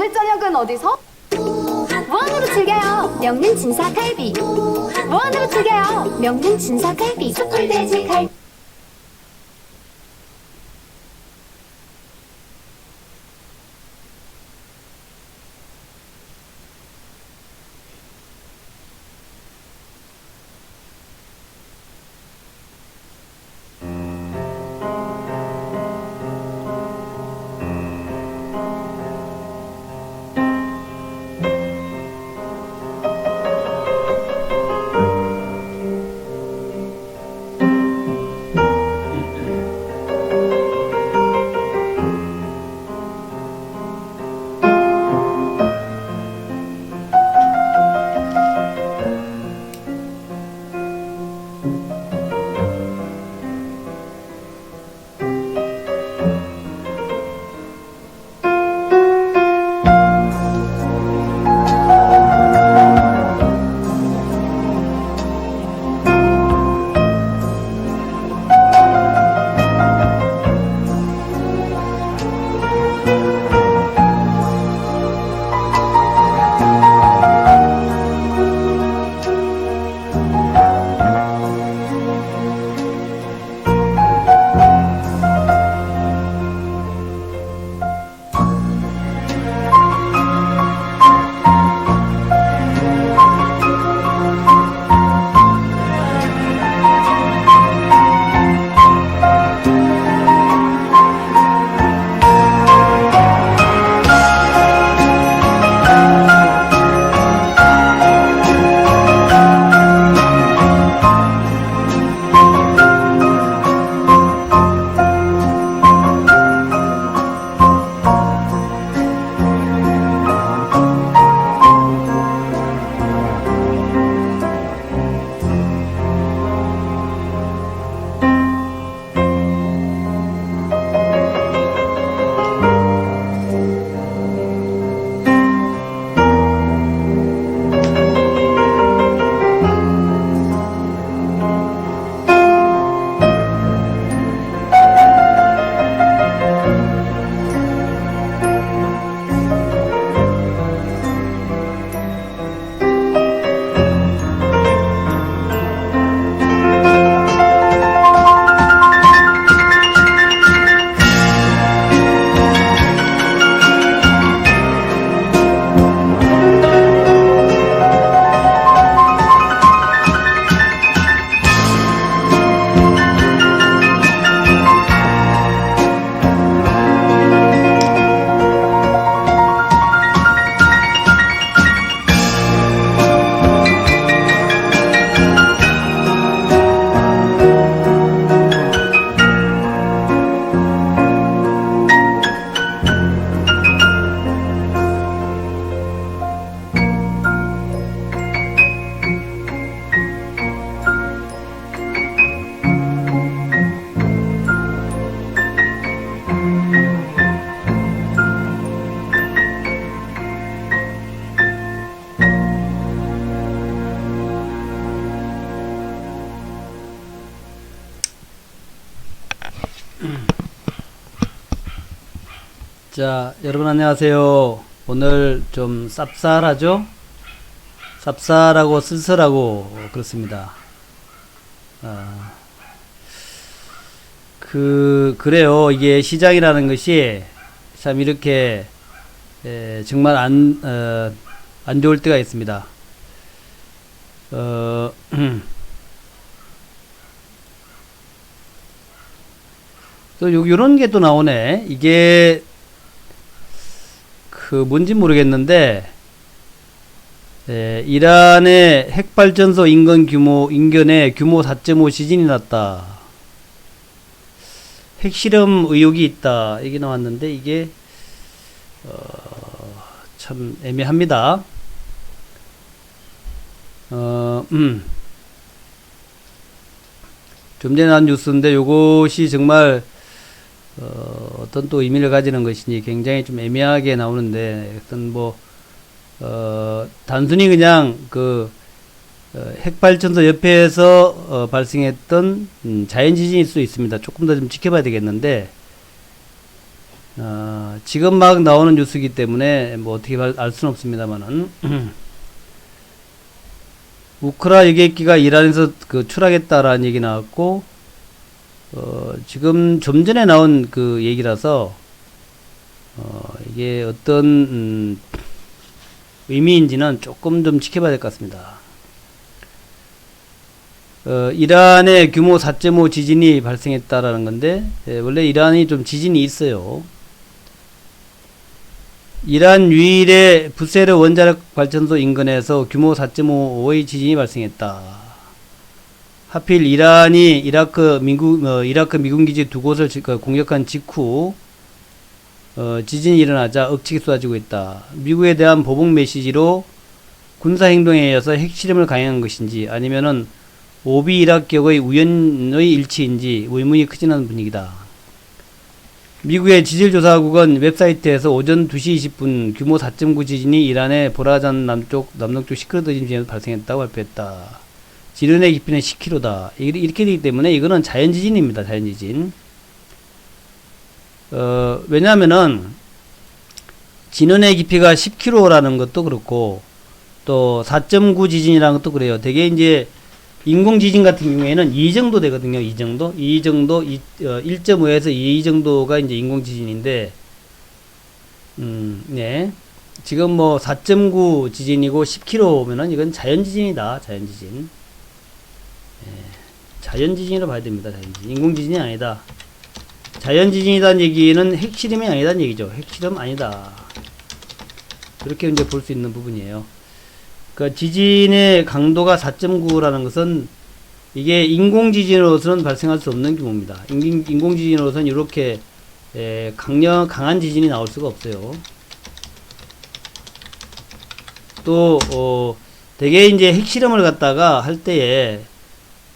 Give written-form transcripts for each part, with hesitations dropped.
오늘 저녁은 어디서? 무한으로 즐겨요. 명륜 진사갈비. 무한으로 즐겨요. 명륜 진사갈비. 숯불돼지 갈비. 자, 여러분 안녕하세요. 오늘 좀 쌉쌀하죠? 쌉쌀하고 쓸쓸하고 그렇습니다. 그래요. 이게 시장이라는 것이 참 이렇게 정말 안 좋을 때가 있습니다. 또 요런 게 또 나오네. 이게 뭔지 모르겠는데, 이란의 핵발전소 인근에 규모 4.5 지진이 났다. 핵실험 의혹이 있다. 이게 나왔는데, 이게, 참 애매합니다. 좀 전에 난 뉴스인데, 요것이 정말, 어떤 또 의미를 가지는 것이니 굉장히 좀 애매하게 나오는데, 어떤 단순히 그냥 핵발전소 옆에서 발생했던 자연지진일 수 있습니다. 조금 더 좀 지켜봐야 되겠는데, 지금 막 나오는 뉴스이기 때문에 뭐 어떻게 알 수는 없습니다만은 우크라 유객기가 이란에서 그 추락했다라는 얘기 나왔고, 지금 좀 전에 나온 그 얘기라서 이게 어떤 의미인지는 조금 좀 지켜봐야 될 것 같습니다. 이란의 규모 4.5 지진이 발생했다라는 건데, 원래 이란이 좀 지진이 있어요. 이란 유일의 부세르 원자력 발전소 인근에서 규모 4.5의 지진이 발생했다. 하필 이란이 이라크 미군 기지 두 곳을 공격한 직후 지진이 일어나자 억측이 쏟아지고 있다. 미국에 대한 보복 메시지로 군사행동에 이어서 핵실험을 강행한 것인지 아니면은 오비 이라크격의 우연의 일치인지 의문이 크지는 분위기다. 미국의 지질조사국은 웹사이트에서 오전 2시 20분 규모 4.9 지진이 이란의 보라잔 남동쪽 시크르드 지점에서 발생했다고 발표했다. 지진의 깊이는 10km다. 이렇게 되기 때문에 이거는 자연지진입니다. 자연지진. 왜냐하면은 진원의 깊이가 10km라는 것도 그렇고 또 4.9 지진이라는 것도 그래요. 되게 이제 인공지진 같은 경우에는 이 정도 되거든요. 이 정도 1.5에서 2 정도가 이제 인공지진인데, 네. 지금 뭐 4.9 지진이고 10km면은 이건 자연지진이다. 자연지진. 네. 자연지진으로 봐야 됩니다. 자연지진. 인공지진이 아니다. 자연지진이라는 얘기는 핵실험이 아니다는 얘기죠. 핵실험 아니다. 그렇게 이제 볼 수 있는 부분이에요. 그러니까 지진의 강도가 4.9라는 것은 이게 인공지진으로서는 발생할 수 없는 규모입니다. 인공지진으로서는 이렇게 강한 지진이 나올 수가 없어요. 또 되게 이제 핵실험을 갖다가 할 때에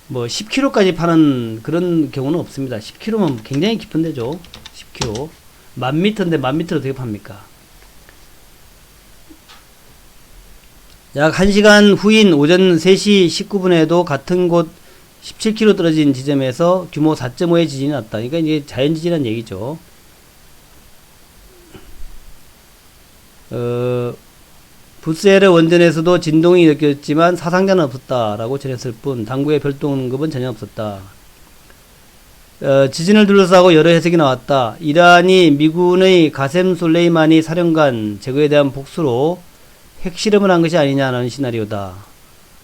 뭐 10km까지 파는 그런 경우는 없습니다. 10km면 굉장히 깊은 데죠. 10km. 10,000m인데 10,000m를 어떻게 팝니까? 약 1시간 후인 오전 3시 19분에도 같은 곳 17km 떨어진 지점에서 규모 4.5의 지진이 났다. 그러니까 이제 자연지진이라는 얘기죠. 부세르 원전에서도 진동이 느껴졌지만 사상자는 없었다라고 전했을 뿐 당국의 별도 언급은 전혀 없었다. 지진을 둘러싸고 여러 해석이 나왔다. 이란이 미군의 가셈 솔레이마니 사령관 제거에 대한 복수로 핵실험을 한 것이 아니냐는 시나리오다.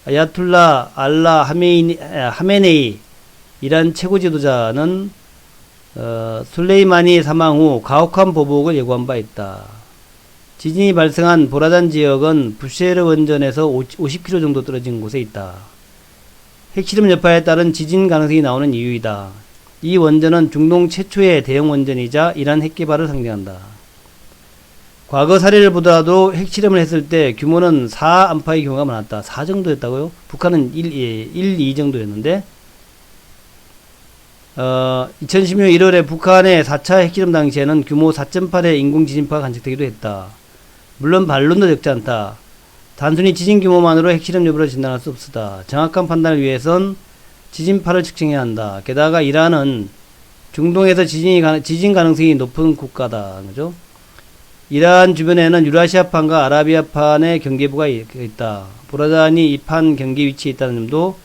아야툴라 알라 하메네이 이란 최고 지도자는 솔레이마니 사망 후 가혹한 보복을 예고한 바 있다. 지진이 발생한 보라잔 지역은 부쉐르 원전에서 50km 정도 떨어진 곳에 있다. 핵실험 여파에 따른 지진 가능성이 나오는 이유이다. 이 원전은 중동 최초의 대형 원전이자 이란 핵 개발을 상징한다. 과거 사례를 보더라도 핵실험을 했을 때 규모는 4안파의 경우가 많았다. 4 정도였다고요? 북한은 1, 2 정도였는데 2016년 1월에 북한의 4차 핵실험 당시에는 규모 4.8의 인공지진파가 관측되기도 했다. 물론 반론도 적지 않다. 단순히 지진 규모만으로 핵실험 여부를 진단할 수 없다. 정확한 판단을 위해선 지진파를 측정해야 한다. 게다가 이란은 중동에서 지진 가능성이 높은 국가다. 그죠? 이란 주변에는 유라시아판과 아라비아판의 경계부가 있다. 보라잔이 이 판 경계 위치에 있다는 점도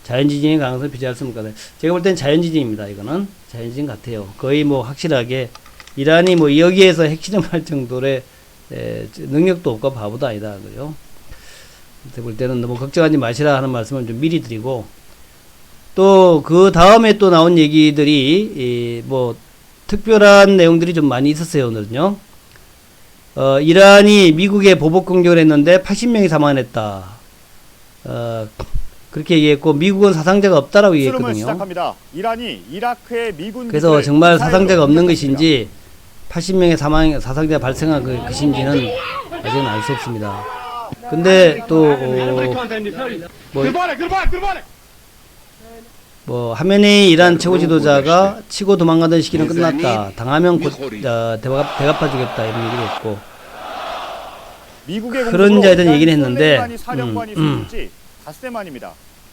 자연지진의 가능성을 배제할 수 없다. 제가 볼 땐 자연지진입니다. 이거는 자연지진 같아요. 거의 뭐 확실하게 이란이 뭐 여기에서 핵실험할 정도의 능력도 없고 바보도 아니다. 그래요. 제가 볼 때는 너무 걱정하지 마시라 하는 말씀을 좀 미리 드리고, 또 그 다음에 또 나온 얘기들이 뭐 특별한 내용들이 좀 많이 있었어요. 오늘은요. 이란이 미국에 보복 공격을 했는데 80명이 사망했다. 그렇게 얘기했고 미국은 사상자가 없다라고 얘기했거든요. 시작합니다. 이란이 이라크의 미군 그래서 정말 사상자가 없는 것인지 80명의 사상자 발생한 것인지는 아직은 알 수 없습니다. 근데 또 하메네이 이란 최고 지도자가 치고 도망가던 시기는 끝났다. 당하면 곧 대갚아 주겠다 이런 얘기를 했고, 그런 자에 대한 얘기는 했는데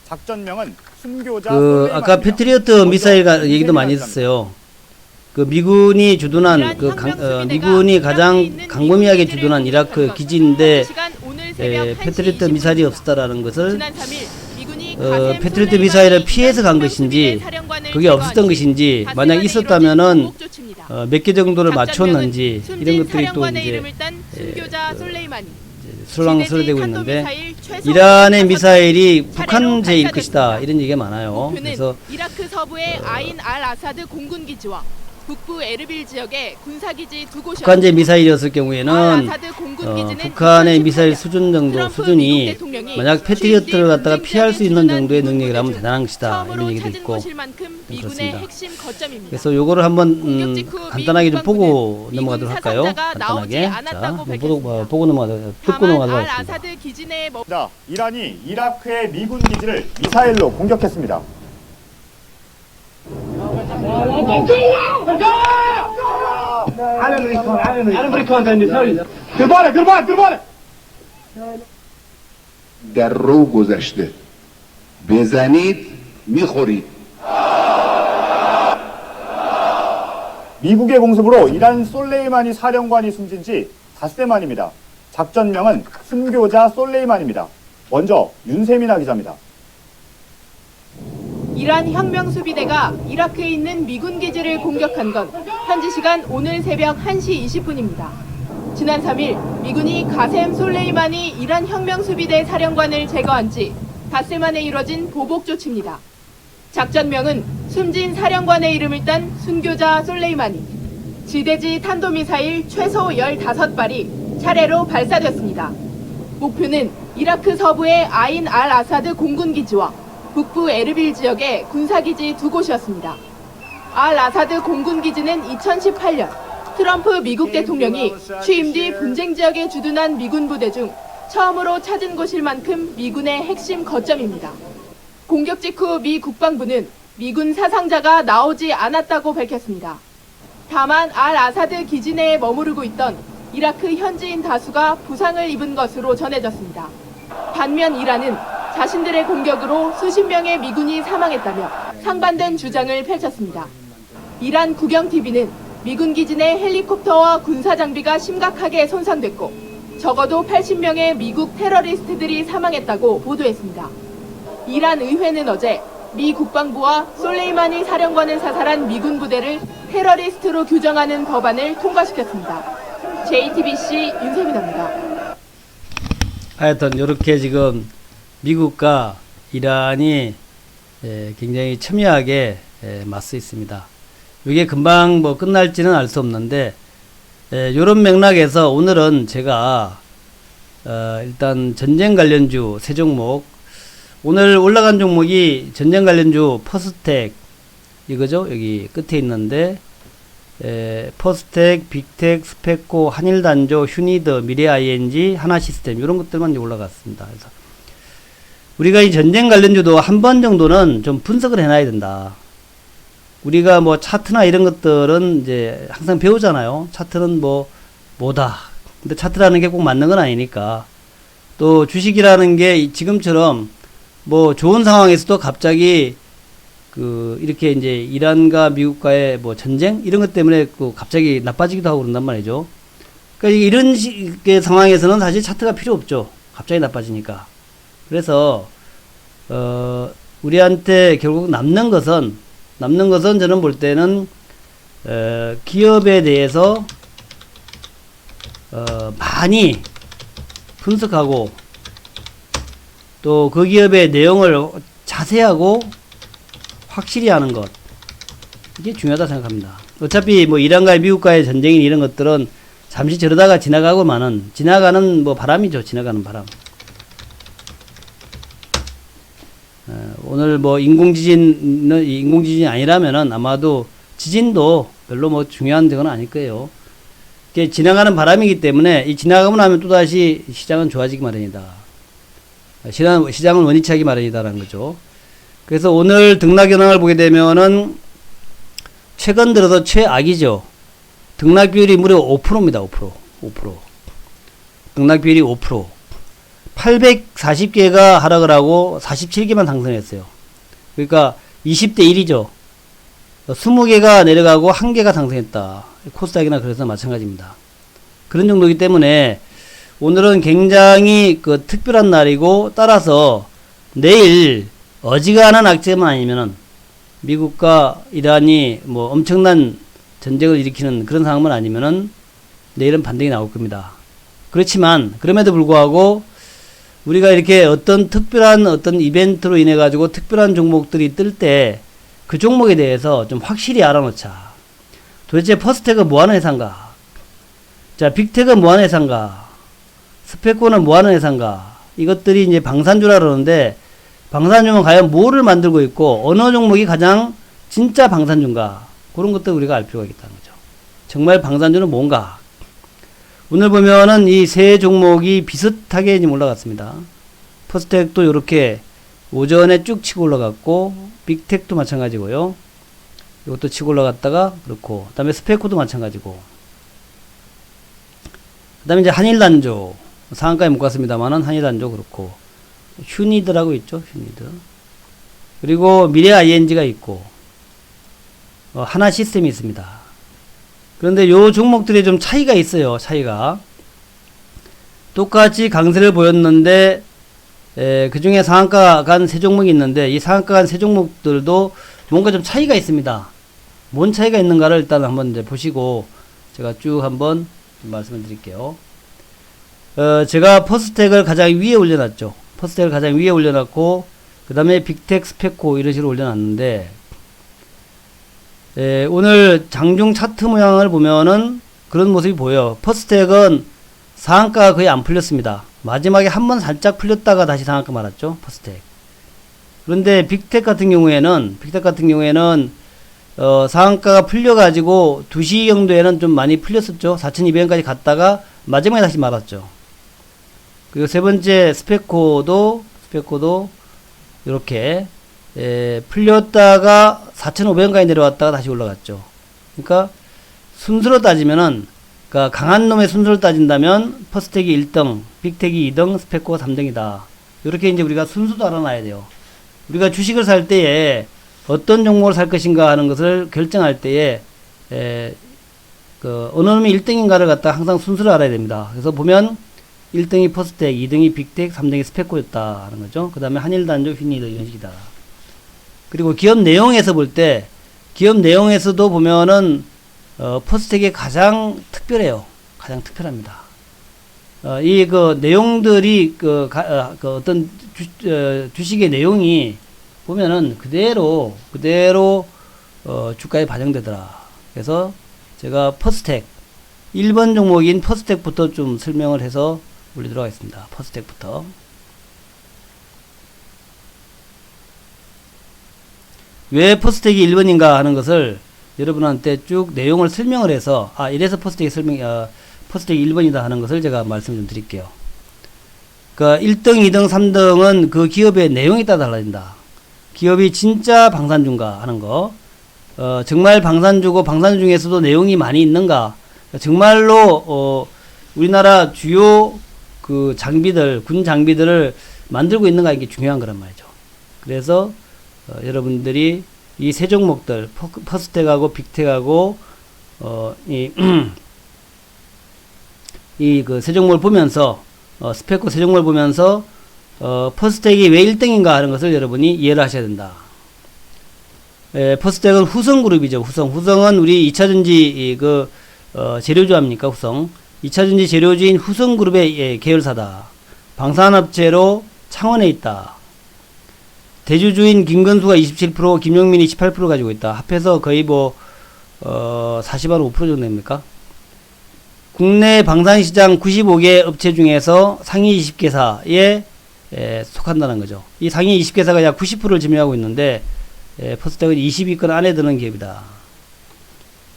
작전명은 순교자 아까 패트리어트 미사일 얘기도 많이 있었어요. 그 미군이 주둔한 미군이 가장 강범위하게 주둔한 이라크 기지인데 패트리어트 미사일이 없었다라는 것을 패트리어트 미사일을 피해서 간 것인지 그게 없었던 것인지 만약 있었다면은 몇 개 정도를 맞췄는지 이런 것들이 또 이제 술렁술렁되고 있는데 이란의 미사일이 북한제일 것이다 이런 얘기가 많아요. 그래서 이라크 서부의 아인 알 아사드 공군 기지와 북부 에르빌 지역의 군사기지 두 곳이 북한제 미사일이었을 경우에는 북한의 미사일 수준 정도 수준이 만약 패트리어트를 갖다가 피할 수 있는 정도의 능력이라면 대단한 것이다 이런 얘기도 있고 그렇습니다. 그래서 요거를 한번 간단하게 좀 보고 넘어가도록 할까요? 간단하게 자 보고 넘어가도록 듣고 넘어가도록 하겠습니다. 이란이 이라크의 미군 기지를 미사일로 공격했습니다. در رو گذشته بزنید میخورید. 미국의 공습으로 이란 솔레이마니 사령관이 숨진 지 닷새 만입니다. 작전명은 순교자 솔레이만입니다. 먼저 윤세민아 기자입니다. 이란 혁명수비대가 이라크에 있는 미군 기지를 공격한 건 현지 시간 오늘 새벽 1시 20분입니다. 지난 3일 미군이 가셈 솔레이마니 이란 혁명수비대 사령관을 제거한 지 닷새 만에 이뤄진 보복 조치입니다. 작전명은 숨진 사령관의 이름을 딴 순교자 솔레이마니. 지대지 탄도미사일 최소 15발이 차례로 발사됐습니다. 목표는 이라크 서부의 아인 알 아사드 공군기지와 북부 에르빌 지역의 군사기지 두 곳이었습니다. 알 아사드 공군기지는 2018년 트럼프 미국 대통령이 취임 뒤 분쟁 지역에 주둔한 미군 부대 중 처음으로 찾은 곳일 만큼 미군의 핵심 거점입니다. 공격 직후 미 국방부는 미군 사상자가 나오지 않았다고 밝혔습니다. 다만 알 아사드 기지 내에 머무르고 있던 이라크 현지인 다수가 부상을 입은 것으로 전해졌습니다. 반면 이란은 자신들의 공격으로 수십 명의 미군이 사망했다며 상반된 주장을 펼쳤습니다. 이란 국영TV는 미군 기지 내 헬리콥터와 군사 장비가 심각하게 손상됐고 적어도 80명의 미국 테러리스트들이 사망했다고 보도했습니다. 이란 의회는 어제 미 국방부와 솔레이마니 사령관을 사살한 미군 부대를 테러리스트로 규정하는 법안을 통과시켰습니다. JTBC 윤세민입니다. 하여튼 이렇게 지금 미국과 이란이 굉장히 첨예하게 맞서 있습니다. 이게 금방 뭐 끝날지는 알 수 없는데 이런 맥락에서 오늘은 제가 일단 전쟁 관련주 세 종목 오늘 올라간 종목이 전쟁 관련주 퍼스텍 이거죠. 여기 끝에 있는데 퍼스텍, 빅텍, 스페코, 한일단조, 휴니더, 미래ING, 하나시스템 이런 것들만 올라갔습니다. 그래서 우리가 이 전쟁 관련주도 한 번 정도는 좀 분석을 해놔야 된다. 우리가 뭐 차트나 이런 것들은 이제 항상 배우잖아요. 차트는 뭐다. 근데 차트라는 게 꼭 맞는 건 아니니까. 또 주식이라는 게 지금처럼 뭐 좋은 상황에서도 갑자기 이렇게 이제 이란과 미국과의 뭐 전쟁 이런 것 때문에 갑자기 나빠지기도 하고 그런단 말이죠. 그러니까 이런 식의 상황에서는 사실 차트가 필요 없죠. 갑자기 나빠지니까. 그래서 우리한테 결국 남는 것은 저는 볼 때는 기업에 대해서 많이 분석하고 또 그 기업의 내용을 자세하고 확실히 하는 것 이게 중요하다 생각합니다. 어차피 뭐 이란과 미국과의 전쟁인 이런 것들은 잠시 저러다가 지나가는 뭐 바람이죠. 지나가는 바람. 오늘 뭐 인공지진이 아니라면은 아마도 지진도 별로 뭐 중요한 건 아닐 거예요. 이게 지나가는 바람이기 때문에 이 지나가고 나면 또다시 시장은 좋아지기 마련이다. 시장은 원위치하기 마련이다라는 거죠. 그래서 오늘 등락 현황을 보게 되면은 최근 들어서 최악이죠. 등락 비율이 무려 5%입니다. 5%. 등락 비율이 5%. 840개가 하락을 하고 47개만 상승했어요. 그러니까 20대 1이죠. 20개가 내려가고 1개가 상승했다. 코스닥이나 그래서 마찬가지입니다. 그런 정도이기 때문에 오늘은 굉장히 그 특별한 날이고, 따라서 내일 어지간한 악재만 아니면은 미국과 이란이 뭐 엄청난 전쟁을 일으키는 그런 상황만 아니면은 내일은 반등이 나올 겁니다. 그렇지만 그럼에도 불구하고 우리가 이렇게 어떤 특별한 어떤 이벤트로 인해 가지고 특별한 종목들이 뜰 때 그 종목에 대해서 좀 확실히 알아놓자. 도대체 퍼스텍은 뭐하는 회사인가? 자, 빅텍은 뭐하는 회사인가? 스페코는 뭐하는 회사인가? 이것들이 이제 방산주라 그러는데, 방산주면 과연 뭐를 만들고 있고 어느 종목이 가장 진짜 방산주인가? 그런 것들 우리가 알 필요가 있다는 거죠. 정말 방산주는 뭔가? 오늘 보면은 이 세 종목이 비슷하게 지금 올라갔습니다. 퍼스텍도 이렇게 오전에 쭉 치고 올라갔고, 빅텍도 마찬가지고요. 이것도 치고 올라갔다가 그렇고, 그 다음에 스페코도 마찬가지고, 그 다음에 이제 한일단조 상한가에 못 갔습니다만은 한일단조 그렇고, 휴니드라고 있죠. 휴니드. 그리고 미래 ING가 있고, 하나 시스템이 있습니다. 그런데 요 종목들이 좀 차이가 있어요. 차이가 똑같이 강세를 보였는데, 그 중에 상한가 간 세 종목이 있는데, 이 상한가 간 세 종목들도 뭔가 좀 차이가 있습니다. 뭔 차이가 있는가를 일단 한번 이제 보시고 제가 쭉 한번 말씀을 드릴게요. 제가 퍼스텍을 가장 위에 올려놨죠. 퍼스텍을 가장 위에 올려놨고, 그 다음에 빅텍, 스페코 이런 식으로 올려놨는데, 오늘 장중 차트 모양을 보면은 그런 모습이 보여요. 퍼스텍은 상한가가 거의 안 풀렸습니다. 마지막에 한 번 살짝 풀렸다가 다시 상한가 말았죠. 퍼스텍. 그런데 빅텍 같은 경우에는 상한가가 풀려가지고 2시 정도에는 좀 많이 풀렸었죠. 4,200원까지 갔다가 마지막에 다시 말았죠. 그리고 세 번째 스페코도 이렇게 풀렸다가 4,500원까지 내려왔다가 다시 올라갔죠. 그러니까 순서로 따지면은, 그러니까 강한 놈의 순서로 따진다면 퍼스텍이 1등, 빅텍이 2등, 스페코가 3등이다. 이렇게 이제 우리가 순서도 알아놔야 돼요. 우리가 주식을 살 때에 어떤 종목을 살 것인가 하는 것을 결정할 때에 어느 놈이 1등인가를 갖다 항상 순서를 알아야 됩니다. 그래서 보면 1등이 퍼스텍, 2등이 빅텍, 3등이 스페코였다 하는 거죠. 그 다음에 한일단조, 휴니드 이런 식이다. 그리고 기업 내용에서 볼 때, 기업 내용에서도 보면은 퍼스텍이 가장 특별해요. 가장 특별합니다. 이 내용들이 어떤 주식의 내용이 보면은 그대로 주가에 반영되더라. 그래서 제가 퍼스텍 1번 종목인 퍼스텍부터 좀 설명을 해서 올리도록 하겠습니다. 퍼스텍부터. 왜 퍼스텍이 1번인가 하는 것을 여러분한테 쭉 내용을 설명을 해서, 이래서 퍼스텍이 퍼스텍이 1번이다 하는 것을 제가 말씀 좀 드릴게요. 그러니까 1등, 2등, 3등은 그 기업의 내용에 따라 달라진다. 기업이 진짜 방산주인가 하는 거, 정말 방산주고 방산주 중에서도 내용이 많이 있는가, 정말로 우리나라 주요 그 장비들, 군 장비들을 만들고 있는가, 이게 중요한 거란 말이죠. 그래서 여러분들이 이 세 종목들, 퍼스텍하고 빅텍하고 이 그 세 종목을 보면서, 스페코 세 종목을 보면서 퍼스텍이 왜 1등인가 하는 것을 여러분이 이해를 하셔야 된다. 퍼스텍은 후성그룹이죠. 후성은 우리 2차전지 재료주 아닙니까? 후성. 2차전지 재료주인 후성그룹의 계열사다. 방산업체로 창원에 있다. 대주주인 김건수가 27%, 김용민이 18% 가지고 있다. 합해서 거의 40한 5% 정도 됩니까? 국내 방산시장 95개 업체 중에서 상위 20개사에 속한다는 거죠. 이 상위 20개사가 약 90%를 점유하고 있는데, 퍼스텍은 20위권 안에 드는 기업이다.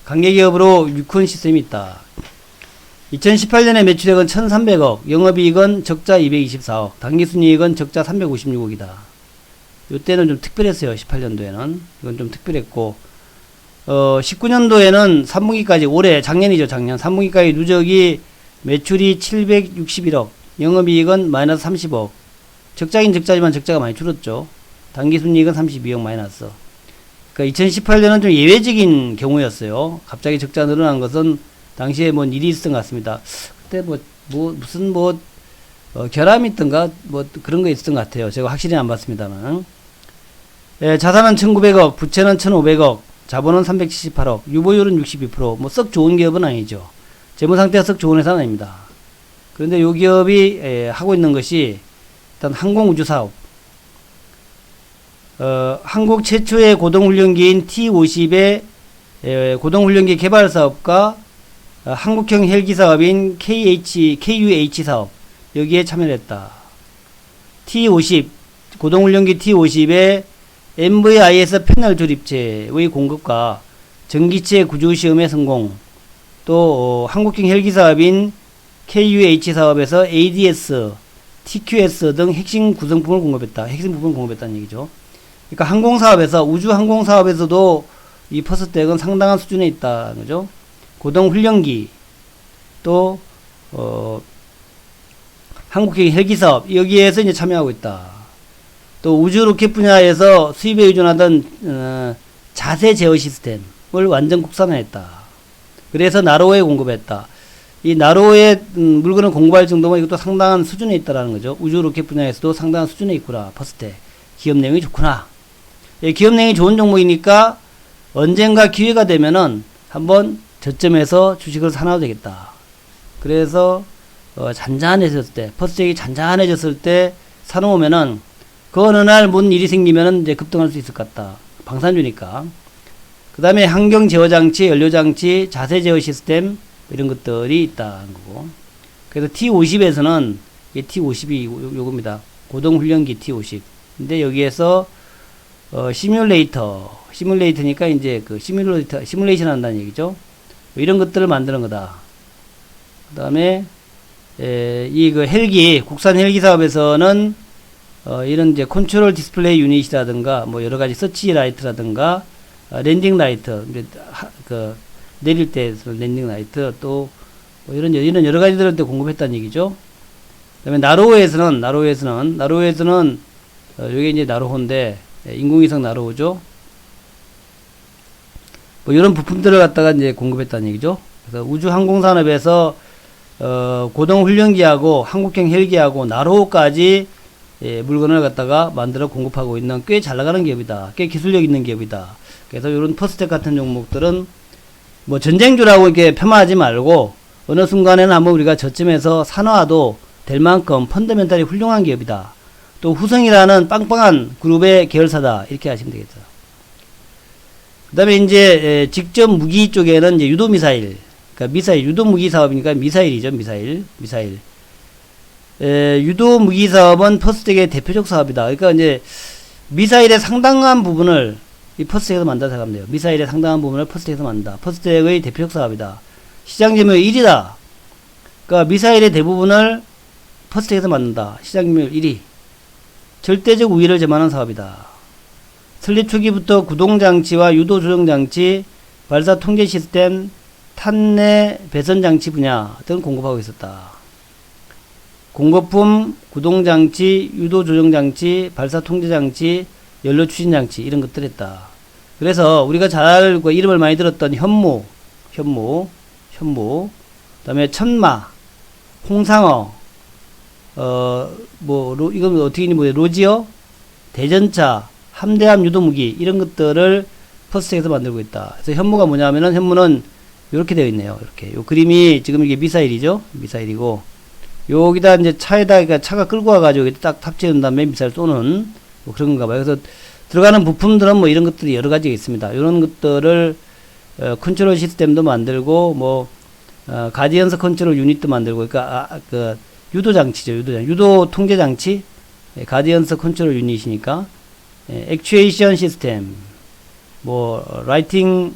관계기업으로 유콘 시스템이 있다. 2018년에 매출액은 1,300억, 영업이익은 적자 224억, 당기순이익은 적자 356억이다. 이때는 좀 특별했어요. 18년도에는. 이건 좀 특별했고, 19년도에는 3분기까지, 올해, 작년이죠, 작년. 3분기까지 누적이 매출이 761억, 영업이익은 마이너스 30억. 적자긴 적자지만 적자가 많이 줄었죠. 당기순이익은 32억 마이너스. 그러니까 2018년은 좀 예외적인 경우였어요. 갑자기 적자가 늘어난 것은 당시에 뭔 일이 있었던 것 같습니다. 그때 무슨 결함이 있던가 그런 거 있었던 것 같아요. 제가 확실히 안 봤습니다만. 예, 자산은 1900억, 부채는 1500억, 자본은 378억, 유보율은 62%. 썩 좋은 기업은 아니죠. 재무 상태가 썩 좋은 회사는 아닙니다. 그런데 이 기업이 하고 있는 것이 일단 항공우주 사업. 한국 최초의 고동훈련기인 T-50의 고동훈련기 개발 사업과 한국형 헬기 사업인 KUH 사업 여기에 참여를 했다. T-50 고동훈련기 T-50의 MVIS 패널 조립체의 공급과 전기체 구조 시험의 성공, 또 항공형 헬기 사업인 KUH 사업에서 ADS, TQS 등 핵심 구성품을 공급했다. 핵심 부분을 공급했다는 얘기죠. 그러니까 항공사업에서, 우주 항공사업에서도 이 퍼스텍은 상당한 수준에 있다는 거죠. 고동훈련기, 또 한국형 헬기 사업, 여기에서 이제 참여하고 있다. 또 우주 로켓 분야에서 수입에 의존하던 자세 제어 시스템을 완전 국산화했다. 그래서 나로에 공급했다. 이 나로에 물건을 공급할 정도면 이것도 상당한 수준에 있다라는 거죠. 우주 로켓 분야에서도 상당한 수준에 있구나. 퍼스텍. 기업 내용이 좋구나. 예, 기업 내용이 좋은 종목이니까 언젠가 기회가 되면은 한번 저점에서 주식을 사놔도 되겠다. 그래서 잔잔해졌을 때, 퍼스텍이 잔잔해졌을 때 사놓으면은 그 어느 날 뭔 일이 생기면은 이제 급등할 수 있을 것 같다. 방산주니까. 그 다음에 환경 제어 장치, 연료 장치, 자세 제어 시스템 이런 것들이 있다는 거고. 그래서 T50에서는 이 T50이 요겁니다. 고동훈련기 T50. 근데 여기에서 시뮬레이터니까 이제 그 시뮬레이션 한다는 얘기죠. 이런 것들을 만드는 거다. 그 다음에 이 그 헬기, 국산 헬기 사업에서는 이런 이제 컨트롤 디스플레이 유닛이라든가 뭐 여러 가지 서치 라이트라든가 랜딩 라이트, 그 내릴 때 랜딩 라이트 또뭐 이런 여러 가지들을 또 공급했다는 얘기죠. 그다음에 나로호에서는 여기 이제 나로호인데 인공위성 나로호죠. 뭐 이런 부품들을 갖다가 이제 공급했다는 얘기죠. 그래서 우주 항공 산업에서 고동 훈련기하고 한국형 헬기하고 나로호까지 물건을 갖다가 만들어 공급하고 있는 꽤 잘 나가는 기업이다. 꽤 기술력 있는 기업이다. 그래서 이런 퍼스텍 같은 종목들은 뭐 전쟁주라고 이렇게 폄하하지 말고 어느 순간에는 한번 우리가 저점에서 사놔도 될 만큼 펀더멘탈이 훌륭한 기업이다. 또 후성이라는 빵빵한 그룹의 계열사다. 이렇게 하시면 되겠죠. 그 다음에 이제 직접 무기 쪽에는 이제 유도미사일, 그러니까 미사일, 유도무기 사업이니까 미사일이죠. 미사일. 유도무기 사업은 퍼스텍의 대표적 사업이다. 그러니까 이제 미사일의 상당한 부분을 이 퍼스텍에서 만든다 생각하면 돼요. 미사일의 상당한 부분을 퍼스텍에서 만든다. 퍼스텍의 대표적 사업이다. 시장 점유율 1위다. 그러니까 미사일의 대부분을 퍼스텍에서 만든다. 시장 점유율 1위. 절대적 우위를 점하는 사업이다. 설립 초기부터 구동장치와 유도 조정장치, 발사 통제 시스템, 탄내 배선 장치 분야 등을 공급하고 있었다. 공급품, 구동장치, 유도 조정장치, 발사 통제장치, 연료 추진장치 이런 것들 했다. 그래서 우리가 잘 알고 이름을 많이 들었던 현무, 그 다음에 천마, 홍상어, 이건 어떻게 있니, 로지어, 대전차, 함대함 유도무기, 이런 것들을 퍼스텍에서 만들고 있다. 그래서 현무가 뭐냐면은, 현무는 이렇게 되어 있네요. 이렇게. 요 그림이 지금 이게 미사일이죠? 미사일이고, 여기다 이제 차에다, 그러니까 차가 끌고 와가지고 딱 탑재한 다음에 미사일 쏘는, 뭐 그런 건가 봐요. 그래서 들어가는 부품들은 뭐 이런 것들이 여러 가지가 있습니다. 이런 것들을, 컨트롤 시스템도 만들고, 가디언스 컨트롤 유닛도 만들고, 그러니까, 유도 장치죠. 유도 통제 장치. 가디언스 컨트롤 유닛이니까. 액추에이션 시스템. 라이팅,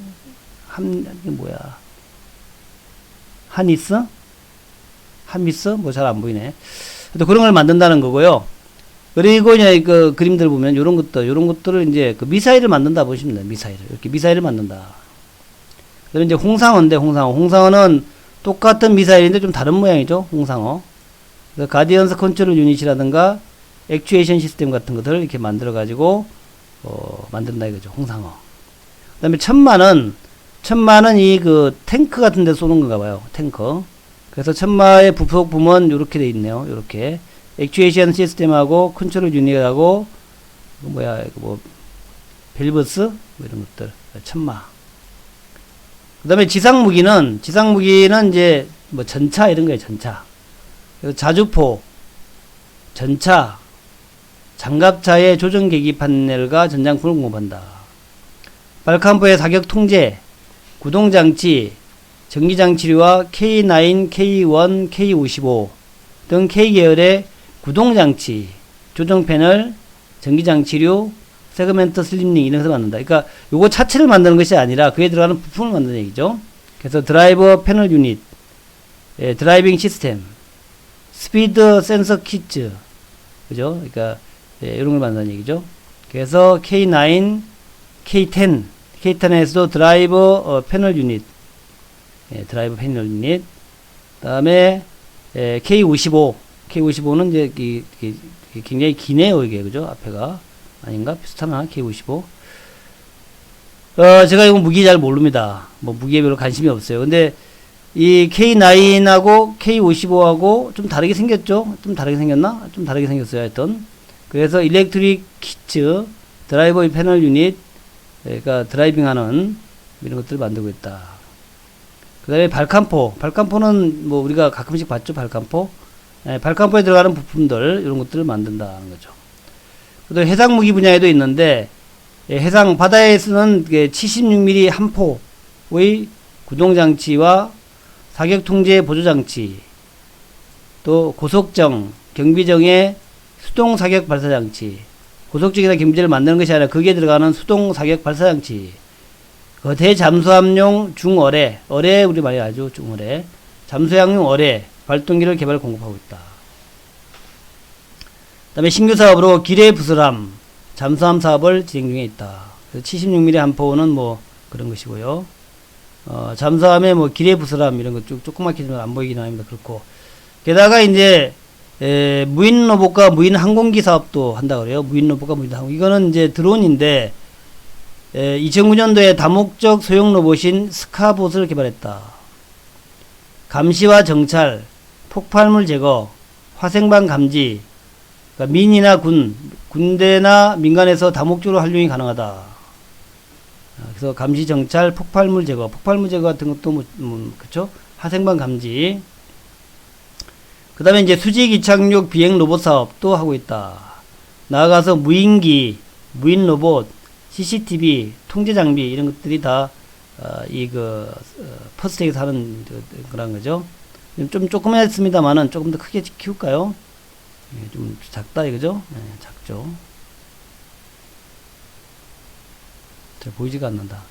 한미스? 잘 안 보이네. 또 그런 걸 만든다는 거고요. 그리고 이제 그 그림들 보면 요런 것들을 이제 그 미사일을 만든다 보시면 돼요. 이렇게 미사일을 만든다. 그다음에 이제 홍상어는 똑같은 미사일인데 좀 다른 모양이죠. 홍상어. 가디언스 컨트롤 유닛이라든가 액추에이션 시스템 같은 것들을 이렇게 만들어 가지고 만든다 이거죠. 홍상어. 그다음에 천마는 이 그 탱크 같은 데 쏘는 건가 봐요. 탱커. 그래서 천마의 부속 부문 요렇게 돼 있네요. 요렇게. 액추에이션 시스템하고 컨트롤 유닛하고 뭐 밸브스 뭐 이런 것들. 천마. 그다음에 지상무기는 이제 뭐 전차 이런 거예요. 전차. 그래서 자주포, 전차, 장갑차의 조정 계기 판넬과 전장품을 공급한다. 발칸포의 사격 통제, 구동장치, 전기장치류와 K9, K1, K55 등 K계열의 구동장치, 조정 패널, 전기장치류, 세그멘트 슬립링 이런 것을 만든다. 그러니까 요거 차체를 만드는 것이 아니라 그에 들어가는 부품을 만드는 얘기죠. 그래서 드라이버 패널 유닛, 드라이빙 시스템, 스피드 센서 키트, 그죠? 그러니까 이런 걸 만든다는 얘기죠. 그래서 K9, K10에서도 드라이버 패널 유닛, 드라이버 패널 유닛, 다음에 K55는 이제 굉장히 기네요, 이게 그죠? 앞에가 아닌가? 비슷하나? K55. 제가 이거 무기 잘 모릅니다. 뭐 무기에 별로 관심이 없어요. 근데 이 K9하고 K55하고 좀 다르게 생겼죠? 좀 다르게 생겼나? 좀 다르게 생겼어요, 하여튼. 그래서 일렉트릭 키트, 드라이버 패널 유닛, 그러니까 드라이빙하는 이런 것들을 만들고 있다. 그 다음에 발칸포는 뭐 우리가 가끔씩 봤죠, 발칸포. 발칸포에 들어가는 부품들, 이런 것들을 만든다는 거죠. 또 해상 무기 분야에도 있는데, 해상 바다에 쓰는 76mm 한 포의 구동장치와 사격 통제 보조 장치, 또 고속정, 경비정의 수동 사격 발사 장치, 고속정이나 경비정을 만드는 것이 아니라 거기에 들어가는 수동 사격 발사 장치, 대잠수함용 중어뢰, 우리 많이 알죠, 중어뢰, 잠수함용 어뢰 발동기를 개발 공급하고 있다. 그 다음에 신규 사업으로 기뢰 부설함, 잠수함 사업을 진행 중에 있다. 76mm 한 포는 뭐 그런 것이고요. 잠수함에 뭐 기뢰 부설함 이런 거 조그맣게 좀 안 보이긴 합니다. 그렇고. 게다가 이제 무인 로봇과 무인 항공기 사업도 한다 그래요. 무인 로봇과 무인 항공기. 이거는 이제 드론인데 2009년도에 다목적 소형 로봇인 스카봇을 개발했다. 감시와 정찰, 폭발물 제거, 화생방 감지, 그러니까 민이나 군대나 민간에서 다목적으로 활용이 가능하다. 그래서 감시 정찰, 폭발물 제거 같은 것도 그쵸? 화생방 감지. 그 다음에 이제 수직 이착륙 비행 로봇 사업도 하고 있다. 나아가서 무인기, 무인 로봇, CCTV, 통제 장비 이런 것들이 다 퍼스텍에서 하는 그런 거죠. 좀 조그맣습니다만은 조금 더 크게 키울까요? 좀 작다 이거죠? 네, 작죠. 잘 보이지가 않는다.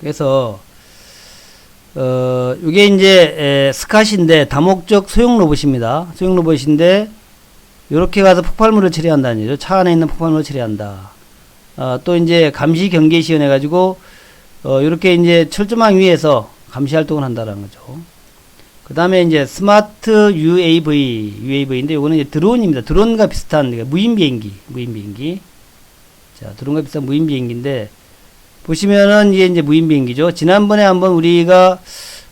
그래서 이게 이제 스캇인데 다목적 소형 로봇입니다. 소형 로봇인데 요렇게 가서 폭발물을 처리한다는 얘기죠. 차 안에 있는 폭발물을 처리한다. 또 이제 감시 경계 시연해 가지고 요렇게 이제 철조망 위에서 감시 활동을 한다는 거죠. 그 다음에 이제 스마트 UAV인데 요거는 이제 드론입니다. 드론과 비슷한 무인 비행기. 자, 드론과 비슷한 무인 비행기인데 보시면은 이게 이제 무인 비행기죠. 지난번에 한번 우리가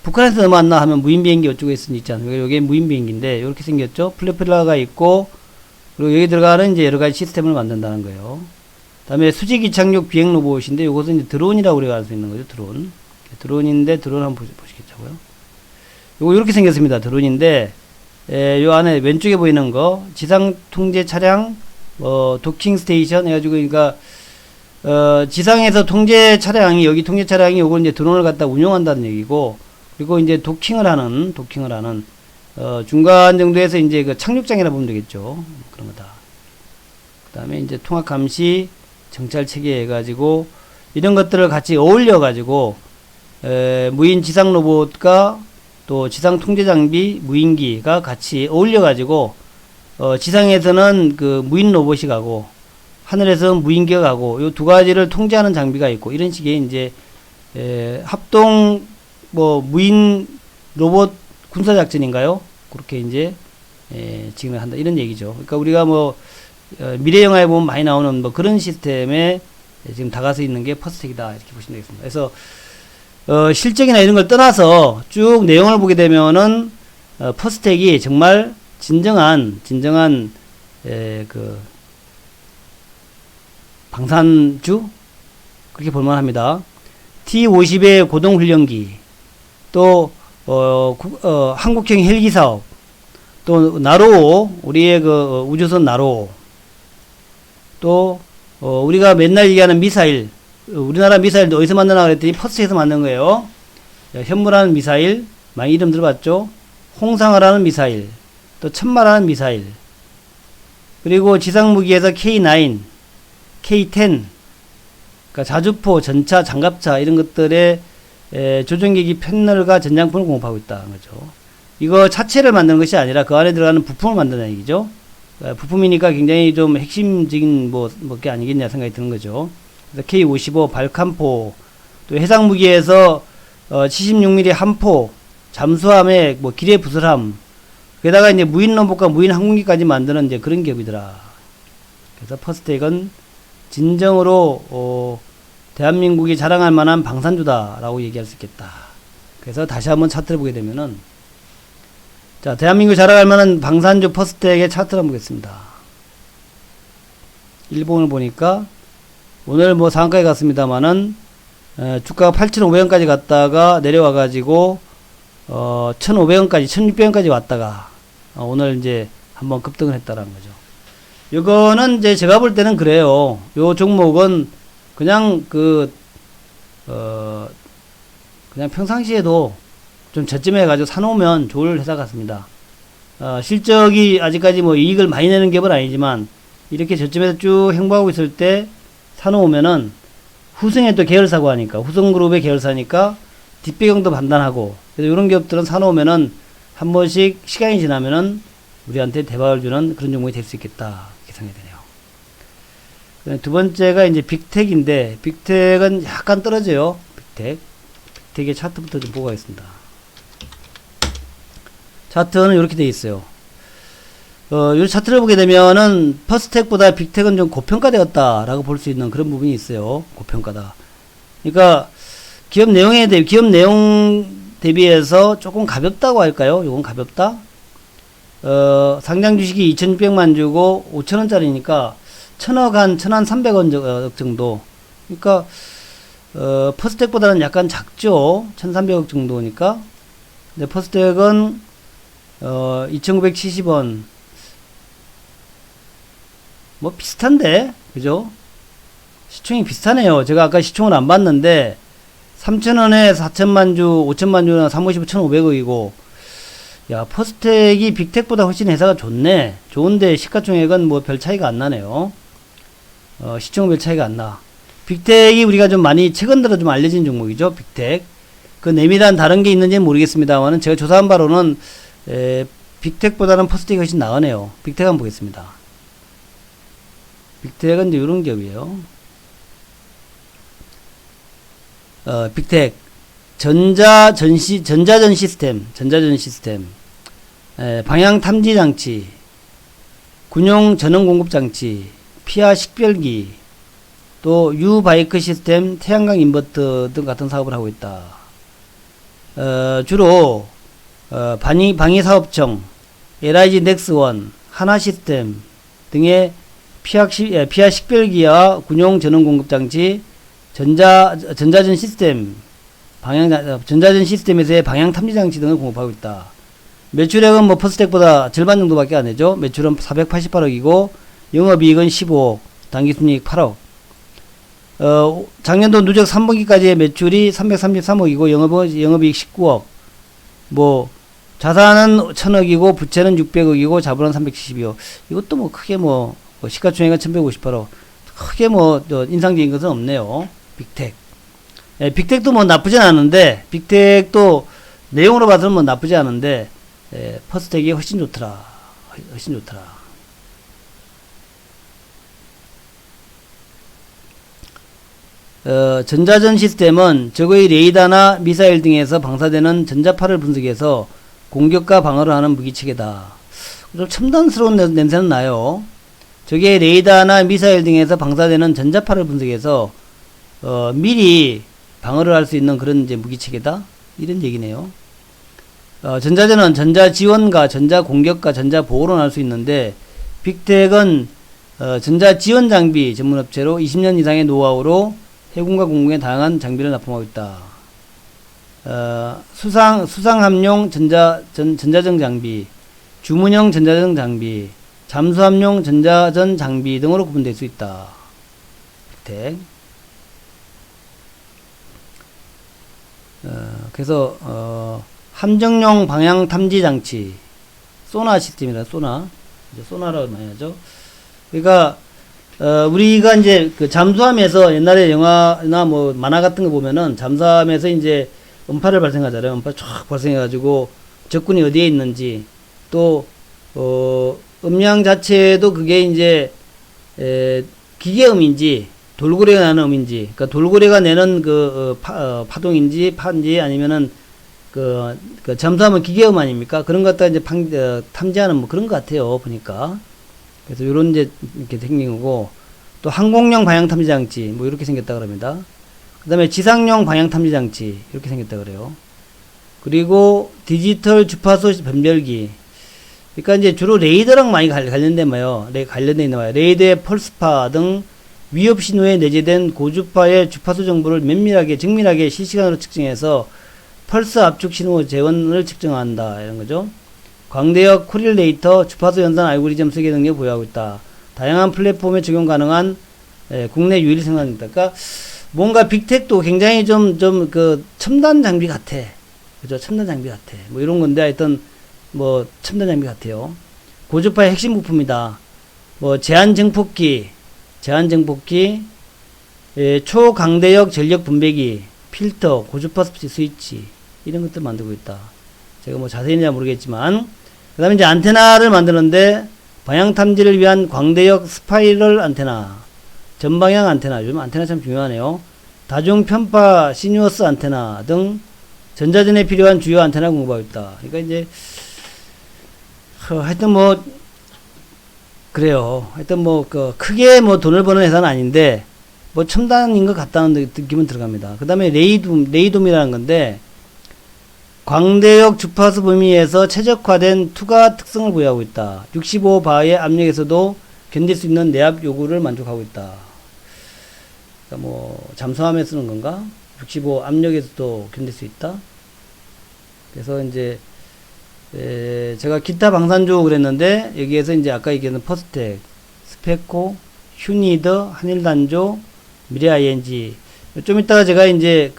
북한에서 넘어왔나 하면 무인 비행기 이쪽에 있지 않아요. 여기 무인 비행기인데 이렇게 생겼죠. 플레플러가 있고 그리고 여기 들어가는 이제 여러 가지 시스템을 만든다는 거예요. 다음에 수직 이착륙 비행 로봇인데 이것은 이제 드론이라고 우리가 알 수 있는 거죠. 드론인데 드론 한번 보시겠자고요. 요거 이렇게 생겼습니다. 드론인데 요 안에 왼쪽에 보이는 거 지상 통제 차량 도킹 스테이션 해가지고 그러니까 지상에서 통제 차량이 여기 통제 차량이 요걸 이제 드론을 갖다 운용한다는 얘기고 그리고 이제 도킹을 하는 중간 정도에서 이제 그 착륙장이라 보면 되겠죠. 그런 거다. 그 다음에 이제 통합 감시 정찰 체계 해가지고 이런 것들을 같이 어울려 가지고 무인 지상 로봇과 또 지상 통제 장비 무인기가 같이 어울려 가지고 지상에서는 그 무인 로봇이 가고 하늘에서는 무인기가 가고 요 두 가지를 통제하는 장비가 있고 이런 식의 이제 합동 무인 로봇 군사 작전인가요? 그렇게 이제 진행을 한다 이런 얘기죠. 그러니까 우리가 미래 영화에 보면 많이 나오는 뭐 그런 시스템에 지금 다가서 있는 게 퍼스텍이다 이렇게 보시면 되겠습니다. 그래서 실적이나 이런 걸 떠나서 쭉 내용을 보게 되면은 퍼스텍이 정말 진정한 그 방산주 그렇게 볼만합니다. T-50의 고동훈련기, 또 한국형 헬기 사업, 또 나로호, 우리의 그 우주선 나로호, 또 우리가 맨날 얘기하는 미사일, 우리나라 미사일도 어디서 만드나 그랬더니 퍼스텍에서 만든 거예요. 현무라는 미사일 많이 이름 들어봤죠? 홍상어라는 미사일, 또 천마라는 미사일, 그리고 지상무기에서 K9, K10, 그러니까 자주포, 전차, 장갑차 이런 것들의 조종기기 패널과 전장품을 공급하고 있다는 거죠. 이거 자체를 만드는 것이 아니라 그 안에 들어가는 부품을 만드는 얘기죠. 부품이니까 굉장히 좀 핵심적인 게 아니겠냐 생각이 드는 거죠. 그래서 K55 발칸포, 또 해상무기에서 76mm 함포, 잠수함의 뭐 기뢰 부설함, 게다가 이제 무인 로봇과 무인 항공기까지 만드는 이제 그런 기업이더라. 그래서 퍼스텍은 진정으로 대한민국이 자랑할 만한 방산주다라고 얘기할 수 있겠다. 그래서 다시 한번 차트를 보게 되면은, 자, 대한민국이 자랑할 만한 방산주 퍼스텍의 차트를 한번 보겠습니다. 일본을 보니까 오늘 뭐 상한가에 갔습니다만은 주가가 8,500원까지 갔다가 내려와가지고 1,500원까지 1,600원까지 왔다가 오늘 이제 한번 급등을 했다라는 거죠. 이거는 이제 제가 볼 때는 그래요. 요 종목은 그냥 그냥 평상시에도 좀 저점에 해가지고 사놓으면 좋을 회사 같습니다. 실적이 아직까지 뭐 이익을 많이 내는 기업은 아니지만 이렇게 저점에서 쭉 행보하고 있을 때 사놓으면은 후승에 또 계열사고 하니까 후성그룹의 계열사니까 뒷배경도 판단하고, 그래서 이런 기업들은 사놓으면은 한 번씩 시간이 지나면은 우리한테 대박을 주는 그런 종목이 될 수 있겠다 이렇게 생각이 되네요. 두 번째가 이제 빅텍인데, 빅텍은 약간 떨어져요. 빅텍의 차트부터 좀 보고 가겠습니다. 차트는 이렇게 되어 있어요. 이 차트를 보게 되면은 퍼스텍보다 빅텍은 좀 고평가되었다라고 볼 수 있는 그런 부분이 있어요. 고평가다. 그러니까 기업 내용 대비해서 조금 가볍다고 할까요? 이건 가볍다. 상장 주식이 2,600만 주고 5,000원짜리니까 1,000억 한 1,300억 정도. 그러니까 퍼스텍보다는 약간 작죠. 1,300억 정도니까. 근데 퍼스텍은 2,970원. 뭐 비슷한데, 그죠? 시총이 비슷하네요. 제가 아까 시총을 안 봤는데 3,000원에 4천만 주, 5천만 주는 350, 1,500억이고, 야, 퍼스텍이 빅텍보다 훨씬 회사가 좋네. 좋은데 시가총액은 뭐 별 차이가 안 나네요. 시총은 별 차이가 안 나. 빅텍이 우리가 좀 많이 최근 들어 좀 알려진 종목이죠. 빅텍. 그 내미단 다른 게 있는지는 모르겠습니다만은 제가 조사한 바로는 빅텍보다는 퍼스텍이 훨씬 나으네요. 빅텍 한번 보겠습니다. 빅텍은 이제 이런 기업이에요. 빅텍 전자전 시스템, 방향 탐지 장치, 군용 전원 공급 장치, 피하 식별기, 또 유바이크 시스템, 태양광 인버터 등 같은 사업을 하고 있다. 주로 방위 사업청, LIG 넥스원, 하나 시스템 등의 피하 식별기와 군용 전원 공급 장치, 전자전 시스템에서의 방향 탐지 장치 등을 공급하고 있다. 매출액은 뭐 퍼스텍보다 절반 정도밖에 안 되죠. 매출은 488억이고 영업이익은 15억, 당기순이익 8억. 작년도 누적 3분기까지의 매출이 333억이고 영업이익 19억. 뭐 자산은 1000억이고 부채는 600억이고 자본은 372억. 이것도 뭐 크게 뭐 시가총액은 1158억. 크게 뭐 인상적인 것은 없네요. 빅텍. 빅텍도 뭐 나쁘진 않은데, 빅텍도 내용으로 봐서는 뭐 나쁘지 않은데, 퍼스텍이 훨씬 좋더라. 전자전 시스템은 적의 레이더나 미사일 등에서 방사되는 전자파를 분석해서 공격과 방어를 하는 무기체계다. 좀 첨단스러운 냄새는 나요. 적의 레이더나 미사일 등에서 방사되는 전자파를 분석해서 미리 방어를 할 수 있는 그런 이제 무기체계다 이런 얘기네요. 전자전은 전자 지원과 전자 공격과 전자 보호로 나눌 수 있는데 빅텍은 전자 지원 장비 전문 업체로 20년 이상의 노하우로 해군과 공군에 다양한 장비를 납품하고 있다. 수상함용 전자전 장비, 주문형 전자전 장비, 잠수함용 전자전 장비 등으로 구분될 수 있다. 빅텍. 그래서 함정용 방향 탐지 장치, 소나 시스템이라 소나라고 많이 하죠. 그러니까 우리가 이제 그 잠수함에서 옛날에 영화나 뭐 만화 같은 거 보면은 잠수함에서 이제 음파를 발생하잖아요. 음파 쫙 발생해가지고 적군이 어디에 있는지 또 음량 자체도 그게 이제 기계음인지 돌고래가 나는 음인지, 그러니까 돌고래가 내는 파동인지 파인지 아니면은 그 잠수함은 기계음 아닙니까? 그런 것 갖다 이제 탐지하는 뭐 그런 것 같아요 보니까. 그래서 요런 이제 이렇게 생긴 거고, 또 항공용 방향 탐지 장치 뭐 이렇게 생겼다 그럽니다. 그 다음에 지상용 방향 탐지 장치 이렇게 생겼다 그래요. 그리고 디지털 주파수 변별기. 그러니까 이제 주로 레이더랑 많이 관련된 거예요. 관련돼 있는 거예요. 레이더의 펄스파 등 위협 신호에 내재된 고주파의 주파수 정보를 정밀하게 실시간으로 측정해서 펄스 압축 신호 재원을 측정한다 이런 거죠. 광대역 코릴레이터 주파수 연산 알고리즘 설계 능력을 보유하고 있다. 다양한 플랫폼에 적용 가능한 국내 유일 생산입니다. 그러니까 뭔가 빅텍도 굉장히 좀 첨단 장비 같아. 그죠? 첨단 장비 같아. 뭐 이런 건데 하여튼 뭐 첨단 장비 같아요. 고주파의 핵심 부품이다. 뭐 제한 증폭기, 초강대역 전력 분배기, 필터, 고주파 스위치 이런 것들 만들고 있다. 제가 뭐 자세히는 모르겠지만, 그 다음에 이제 안테나를 만드는데 방향 탐지를 위한 광대역 스파이럴 안테나, 전방향 안테나, 요즘 안테나 참 중요하네요. 다중 편파 시뉴어스 안테나 등 전자전에 필요한 주요 안테나 공부하고 있다. 그러니까 이제 하여튼 뭐 그래요. 하여튼 뭐 크게 뭐 돈을 버는 회사는 아닌데 뭐 첨단인 것 같다는 느낌은 들어갑니다. 그 다음에 레이돔이라는 건데 광대역 주파수 범위에서 최적화된 투과 특성을 보유하고 있다. 65바의 압력에서도 견딜 수 있는 내압 요구를 만족하고 있다. 그러니까 뭐 잠수함에 쓰는 건가? 65 압력에서도 견딜 수 있다. 그래서 이제 제가 기타 방산주 그랬는데 여기에서 이제 아까 얘기했던 퍼스텍, 스페코, 휴니더, 한일단조, 미래ING. 좀 이따가 제가 이제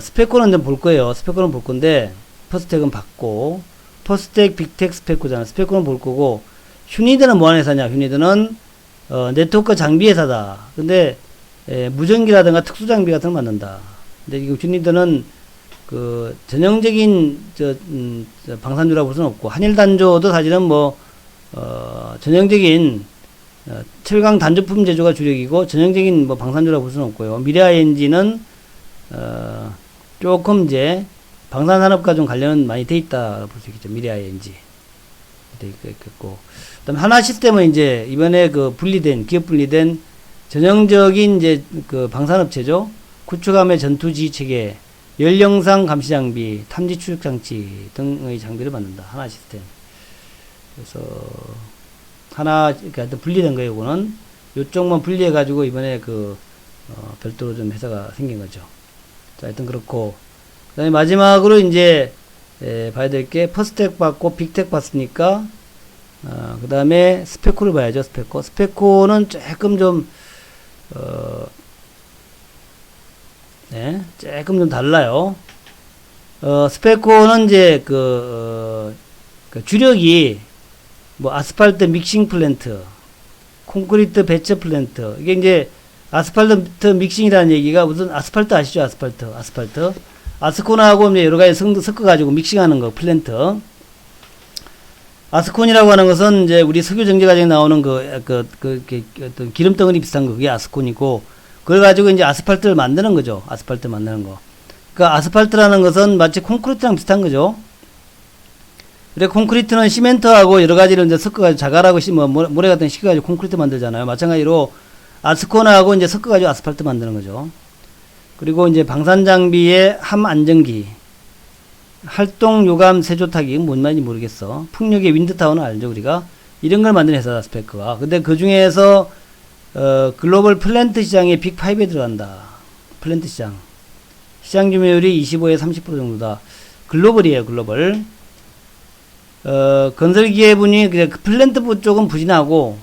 스페코는 좀 볼 거예요. 스페코는 볼 건데, 퍼스텍은 봤고, 퍼스텍, 빅텍, 스페코잖아. 스페코는 볼 거고, 휴니더는 뭐 하는 회사냐? 휴니더는, 네트워크 장비 회사다. 근데, 무전기라든가 특수 장비 같은 걸 만든다. 근데 이거 휴니더는, 전형적인, 방산주라고 볼 수는 없고, 한일단조도 사실은 전형적인, 철강 단조품 제조가 주력이고, 전형적인 방산주라고 볼 수는 없고요. 미래ING는, 조금 이제 방산산업과 좀 관련은 많이 돼 있다 볼 수 있겠죠. 미래ING 돼 있겠고, 그다음 하나 시스템은 이제 이번에 기업 분리된 전형적인 이제 방산업체죠. 구축함의 전투지 체계, 열영상 감시 장비, 탐지 추적 장치 등의 장비를 만든다. 하나 시스템. 그래서 그러니까 분리된 거예요. 이거는 요쪽만 분리해 가지고 이번에 별도로 좀 회사가 생긴 거죠. 자, 하여튼 그렇고, 그 다음에 마지막으로 이제, 봐야 될 게, 퍼스텍 봤고, 빅텍 봤으니까, 그 다음에 스페코를 봐야죠, 스페코. 스페코는 조금 좀, 조금 좀 달라요. 스페코는 이제, 주력이, 아스팔트 믹싱 플랜트, 콘크리트 배처 플랜트, 이게 이제, 아스팔트 믹싱이라는 얘기가 무슨 아스팔트 아시죠? 아스팔트. 아스콘하고 이제 여러 가지 섞어가지고 믹싱하는 거, 플랜트. 아스콘이라고 하는 것은 이제 우리 석유 정제 과정에 나오는 어떤 기름 덩어리 비슷한 거, 그게 아스콘이고, 그걸 가지고 이제 아스팔트를 만드는 거죠. 아스팔트 만드는 거. 그러니까 아스팔트라는 것은 마치 콘크리트랑 비슷한 거죠. 그래 콘크리트는 시멘트하고 여러 가지를 이제 섞어가지고 자갈하고 모래 같은 거 섞어가지고 콘크리트 만들잖아요. 마찬가지로 아스코나하고 이제 섞어가지고 아스팔트 만드는 거죠. 그리고 이제 방산 장비의 함 안정기, 활동 요감 세조타기, 뭔 말인지 모르겠어. 풍력의 윈드타워는 알죠, 우리가. 이런 걸 만드는 회사다, 스페크가. 근데 그 중에서, 글로벌 플랜트 시장의 빅5에 들어간다. 플랜트 시장. 시장 점유율이 25에서 30% 정도다. 글로벌이에요, 글로벌. 건설기계분이, 그 플랜트 쪽은 부진하고,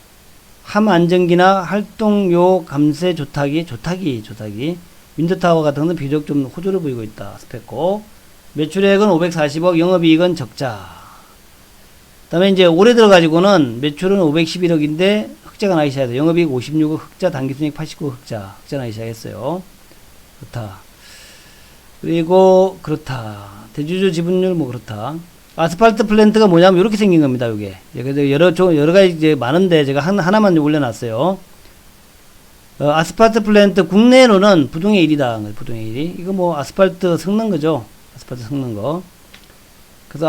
함 안정기나 활동요 감세 조타기. 윈드타워 같은 건 비교적 좀 호조를 보이고 있다, 스페코. 매출액은 540억, 영업이익은 적자. 그 다음에 이제 올해 들어가지고는 매출은 511억인데 흑자가 나기 시작해서 영업이익 56억 흑자, 당기순이익 89억 흑자 나기 시작했어요. 그렇다. 그리고 그렇다. 대주주 지분율 뭐 그렇다. 아스팔트 플랜트가 뭐냐면 이렇게 생긴 겁니다. 이게 그래서 여러 가지 이제 많은데 제가 하나만 올려놨어요. 아스팔트 플랜트 국내로는 부동의 1위다. 부동의 1위. 이거 뭐 아스팔트 섞는 거죠. 아스팔트 섞는 거. 그래서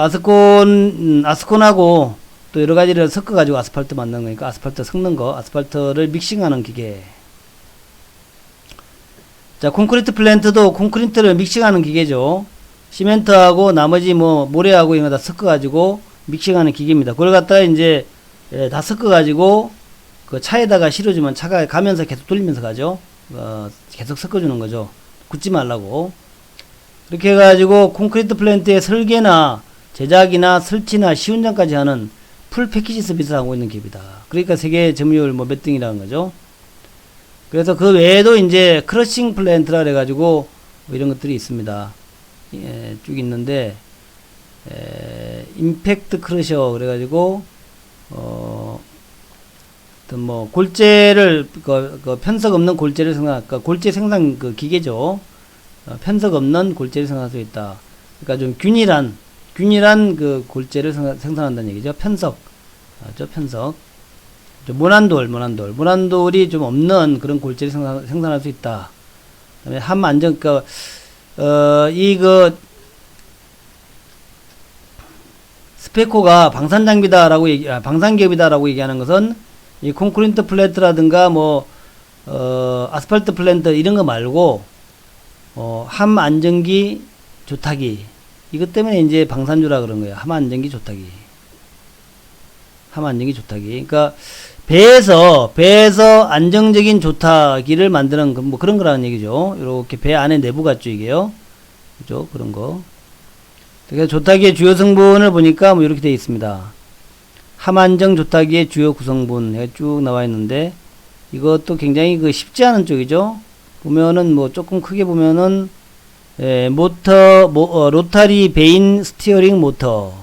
아스콘하고 또 여러 가지를 섞어가지고 아스팔트 만드는 거니까 아스팔트 섞는 거, 아스팔트를 믹싱하는 기계. 자, 콘크리트 플랜트도 콘크리트를 믹싱하는 기계죠. 시멘트하고 나머지 뭐 모래하고 이런 거 다 섞어가지고 믹싱하는 기계입니다. 그걸 갖다가 이제 다 섞어가지고 그 차에다가 실어주면 차가 가면서 계속 돌리면서 가죠. 계속 섞어주는 거죠. 굳지 말라고. 그렇게 해가지고 콘크리트 플랜트의 설계나 제작이나 설치나 시운전까지 하는 풀 패키지 서비스를 하고 있는 기업이다. 그러니까 세계 점유율 뭐 몇 등이라는 거죠. 그래서 그 외에도 이제 크러싱 플랜트라 그래가지고 뭐 이런 것들이 있습니다. 예, 쭉 있는데 임팩트 크러셔 그래가지고 뭐 골재를 그 편석 없는 골재를 골재 생산 그 기계죠. 편석 없는 골재를 생산할 수 있다. 그러니까 좀 균일한 그 골재를 생산한다는 얘기죠. 편석. 편석. 모난돌이 좀 없는 그런 골재를 생산할 수 있다. 그다음에 함 안정, 스페코가 방산기업이다라고 얘기하는 것은 이 콘크리트 플랜트라든가 아스팔트 플랜트 이런 거 말고 함 안정기 조타기 이것 때문에 이제 방산주라 그런 거예요. 함 안정기 조타기. 그러니까 배에서 안정적인 조타기를 만드는 뭐 그런 거라는 얘기죠. 이렇게 배 안에 내부 같죠, 이게요. 그죠? 그런 거. 그래서 조타기의 주요 성분을 보니까 뭐 이렇게 되어 있습니다. 함안정 조타기의 주요 구성분 쭉 나와 있는데 이것도 굉장히 쉽지 않은 쪽이죠. 보면은 뭐 조금 크게 보면은 로타리 베인 스티어링 모터,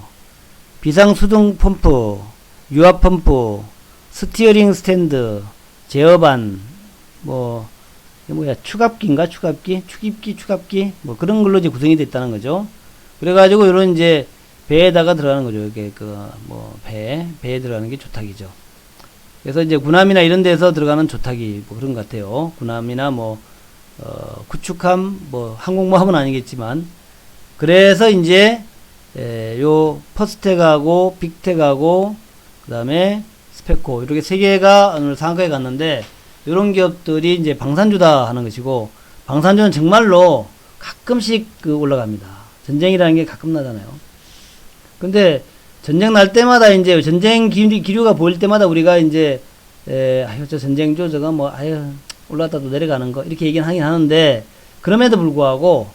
비상 수동 펌프, 유압 펌프, 스티어링 스탠드, 제어반, 추갑기, 뭐 그런 걸로 이제 구성이 됐다는 거죠. 그래가지고 이런 이제 배에다가 들어가는 거죠. 이게 배에 들어가는 게 조타기죠. 그래서 이제 군함이나 이런 데서 들어가는 조타기 뭐 그런 것 같아요. 군함이나 구축함, 항공모함은 아니겠지만. 그래서 이제 요 퍼스텍하고 빅텍하고 그 다음에 스페코 이렇게 세 개가 오늘 상한가에 갔는데 이런 기업들이 이제 방산주다 하는 것이고, 방산주는 정말로 가끔씩 올라갑니다. 전쟁이라는 게 가끔 나잖아요. 근데 전쟁 날 때마다 이제 전쟁 기류가 보일 때마다 우리가 이제 저 전쟁조 저거 올라갔다 또 내려가는 거 이렇게 얘기는 하긴 하는데, 그럼에도 불구하고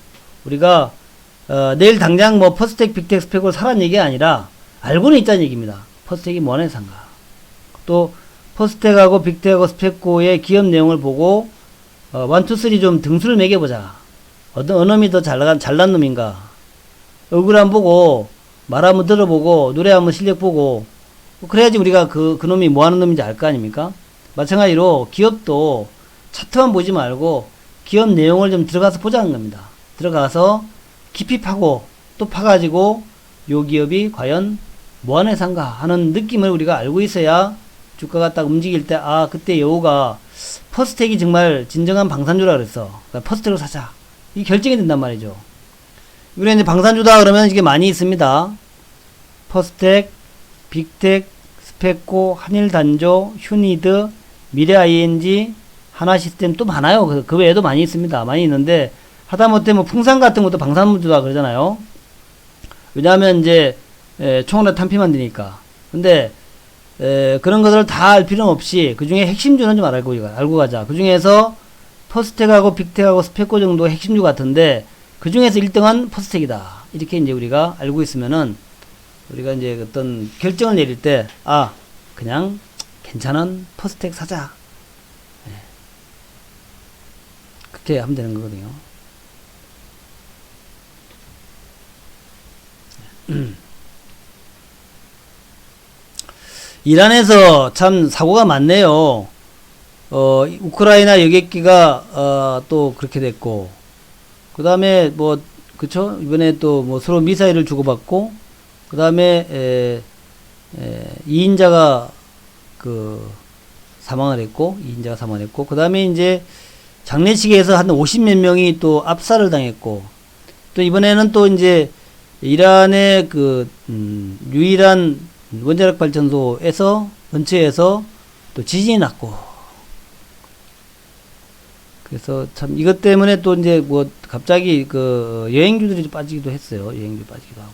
우리가 내일 당장 퍼스텍, 빅텍, 스페코를 사라는 얘기가 아니라 알고는 있다는 얘기입니다. 퍼스텍이 뭐 하는 회사인가, 또 퍼스텍하고 빅텍하고 스페코의 기업 내용을 보고 1, 2, 3 좀 등수를 매겨보자. 어느 놈이 더 잘난 놈인가, 얼굴 한번 보고 말 한번 들어보고 노래 한번 실력 보고 그래야지 우리가 그 놈이 뭐 하는 놈인지 알 거 아닙니까? 마찬가지로 기업도 차트만 보지 말고 기업 내용을 좀 들어가서 보자는 겁니다. 들어가서 깊이 파고 또 파가지고 요 기업이 과연 뭐 하는 회사인가 하는 느낌을 우리가 알고 있어야 주가가 딱 움직일 때 그때 여우가 퍼스텍이 정말 진정한 방산주라 그랬어. 그러니까 퍼스텍으로 사자. 이게 결정이 된단 말이죠. 우리가 이제 방산주다 그러면 이게 많이 있습니다. 퍼스텍, 빅텍, 스페코, 한일단조, 휴니드, 미래 ING, 하나시스템 또 많아요. 그 외에도 많이 있습니다. 많이 있는데 하다못해 뭐 풍산 같은 것도 방산물주다 그러잖아요. 왜냐하면 이제 총알에 탄피만 되니까. 근데 그런 것을 다 알 필요는 없이 그 중에 핵심주는 좀 알고 가자. 그 중에서 퍼스텍하고 빅텍하고 스페코 정도 핵심주 같은데 그 중에서 1등은 퍼스텍이다. 이렇게 이제 우리가 알고 있으면은 우리가 이제 어떤 결정을 내릴 때 그냥 괜찮은 퍼스텍 사자. 그렇게 하면 되는 거거든요. 이란에서 참 사고가 많네요. 우크라이나 여객기가 또 그렇게 됐고, 그 다음에 뭐 그쵸, 이번에 또 뭐 서로 미사일을 주고받고, 그 다음에 2인자가 사망을 했고, 그 다음에 이제 장례식에서 한 50몇 명이 또 압살을 당했고, 또 이번에는 또 이제 이란의 유일한 원자력 발전소에서 근처에서 또 지진이 났고, 그래서 참 이것 때문에 또 이제 뭐 갑자기 여행주들이 빠지기도 했어요. 여행주 빠지기도 하고.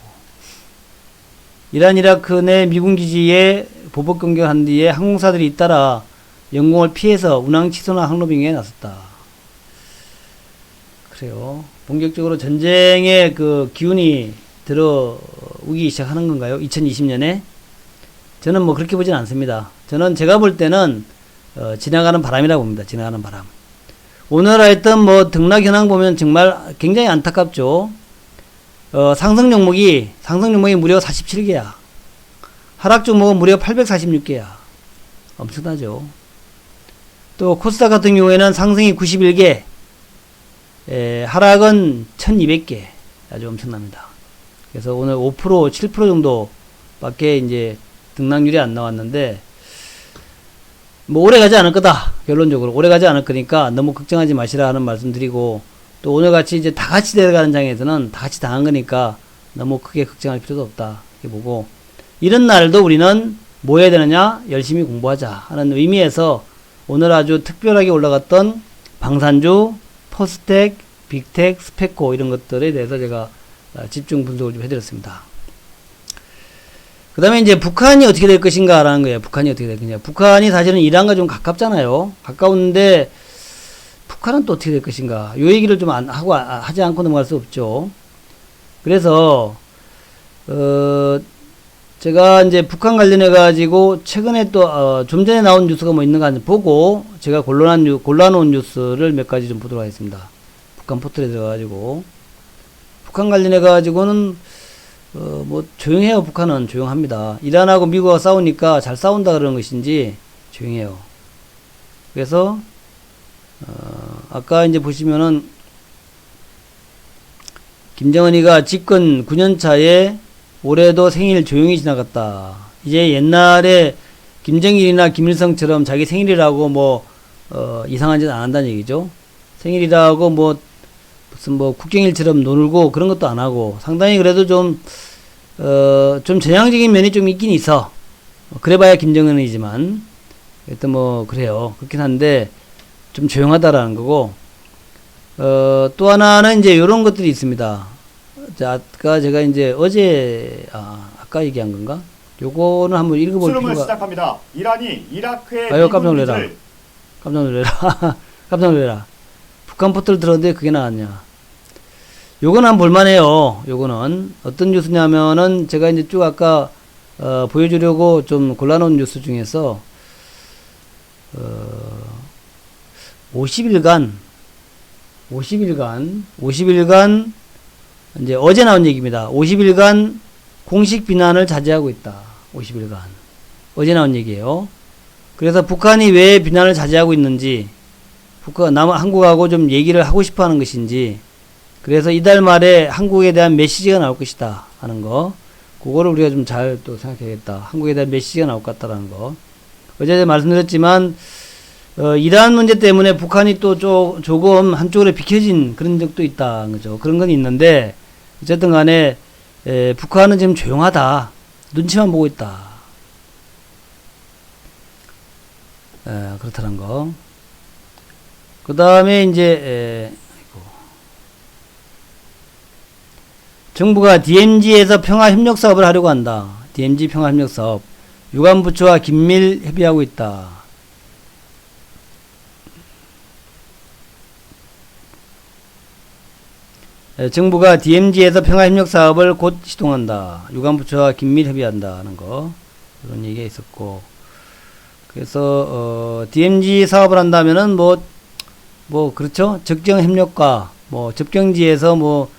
이란 이라크 내 미군 기지에 보복 공격한 뒤에 항공사들이 잇따라 영공을 피해서 운항 취소나 항로 병행에 나섰다. 그래요. 본격적으로 전쟁의 기운이 들어오기 시작하는 건가요? 2020년에? 저는 뭐 그렇게 보진 않습니다. 제가 볼 때는 지나가는 바람이라고 봅니다. 지나가는 바람. 오늘 하여튼 뭐 등락 현황 보면 정말 굉장히 안타깝죠. 상승 종목이 무려 47개야. 하락 종목은 무려 846개야. 엄청나죠. 또 코스닥 같은 경우에는 상승이 91개, 하락은 1200개. 아주 엄청납니다. 그래서 오늘 5%, 7% 정도밖에 이제 등락률이 안 나왔는데, 뭐 오래 가지 않을 거다. 결론적으로 오래 가지 않을 거니까 너무 걱정하지 마시라 하는 말씀 드리고, 또 오늘 같이 이제 다 같이 내려가는 장에서는 다 같이 당한 거니까 너무 크게 걱정할 필요도 없다. 이렇게 보고, 이런 날도 우리는 뭐 해야 되느냐? 열심히 공부하자 하는 의미에서 오늘 아주 특별하게 올라갔던 방산주, 퍼스텍, 빅텍, 스페코 이런 것들에 대해서 제가 집중 분석을 좀 해드렸습니다. 그 다음에 이제 북한이 어떻게 될 것인가 라는 거예요. 북한이 어떻게 될 거냐. 북한이 사실은 이란과 좀 가깝잖아요. 가까운데 북한은 또 어떻게 될 것인가. 요 얘기를 좀 하지 않고 넘어갈 수 없죠. 그래서 제가 이제 북한 관련해 가지고 최근에 또 좀 전에 나온 뉴스가 뭐 있는가 보고 제가 골라놓은 뉴스를 몇 가지 좀 보도록 하겠습니다. 북한 포털에 들어가지고 북한 관련해 가지고는 뭐 조용해요. 북한은 조용합니다. 이란하고 미국하고 싸우니까 잘 싸운다 그러는 것인지 조용해요. 그래서 아까 이제 보시면은 김정은이가 집권 9년차에 올해도 생일 조용히 지나갔다. 이제 옛날에 김정일이나 김일성처럼 자기 생일이라고 뭐 이상한 짓 안 한다는 얘기죠. 생일이라고 무슨 국경일처럼 놀고 그런 것도 안 하고 상당히 그래도 좀 전향적인 면이 좀 있긴 있어. 그래봐야 김정은이지만 하여튼 뭐 그래요. 그렇긴 한데 좀 조용하다라는 거고, 또 하나는 이제 요런 것들이 있습니다. 아까 제가 이제 아까 얘기한 건가? 요거는 한번 읽어볼 수능을 필요가. 시작합니다. 이란이 이라크의 아유, 깜짝 미군 놀래라. 기지를 깜짝 놀래라. 깜짝 놀래라. 북한 포털 들었는데 그게 나왔냐. 요거는 한번 볼만해요. 요거는 어떤 뉴스냐면은 제가 이제 쭉 아까 보여주려고 좀 골라놓은 뉴스 중에서 50일간 이제 어제 나온 얘기입니다. 50일간 공식 비난을 자제하고 있다. 50일간 어제 나온 얘기예요. 그래서 북한이 왜 비난을 자제하고 있는지, 한국하고 좀 얘기를 하고 싶어 하는 것인지, 그래서 이달 말에 한국에 대한 메시지가 나올 것이다 하는 거, 그거를 우리가 좀 잘 또 생각해야겠다. 한국에 대한 메시지가 나올 것 같다라는 거. 어제 말씀드렸지만 이란 문제 때문에 북한이 또 조금 한쪽으로 비켜진 그런 적도 있다. 그죠? 그런 건 있는데, 어쨌든 간에, 북한은 지금 조용하다. 눈치만 보고 있다. 그렇다는 거. 그 다음에 이제 정부가 DMZ에서 평화협력 사업을 하려고 한다. DMZ 평화협력 사업. 유관부처와 긴밀 협의하고 있다. 정부가 DMZ에서 평화협력 사업을 곧 시동한다. 유관부처와 긴밀 협의한다는 거. 그런 얘기가 있었고. 그래서, DMZ 사업을 한다면은 그렇죠. 적정협력과, 접경지에서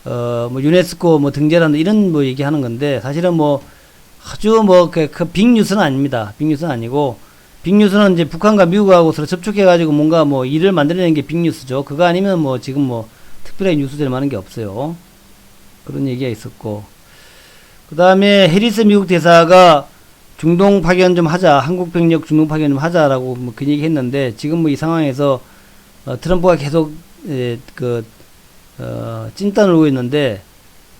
유네스코 등재를 한다. 이런 얘기하는 건데, 사실은 아주 그 빅뉴스는 아닙니다. 빅뉴스는 아니고, 빅뉴스는 이제 북한과 미국하고 서로 접촉해가지고 뭔가 일을 만들어내는 게 빅뉴스죠. 그거 아니면 지금 특별하게 뉴스 될 만한 게 없어요. 그런 얘기가 있었고. 그 다음에 해리스 미국 대사가 중동 파견 좀 하자. 한국 병력 중동 파견 좀 하자라고 그 얘기 했는데, 지금 이 상황에서, 트럼프가 계속, 찐따 놀고 있는데,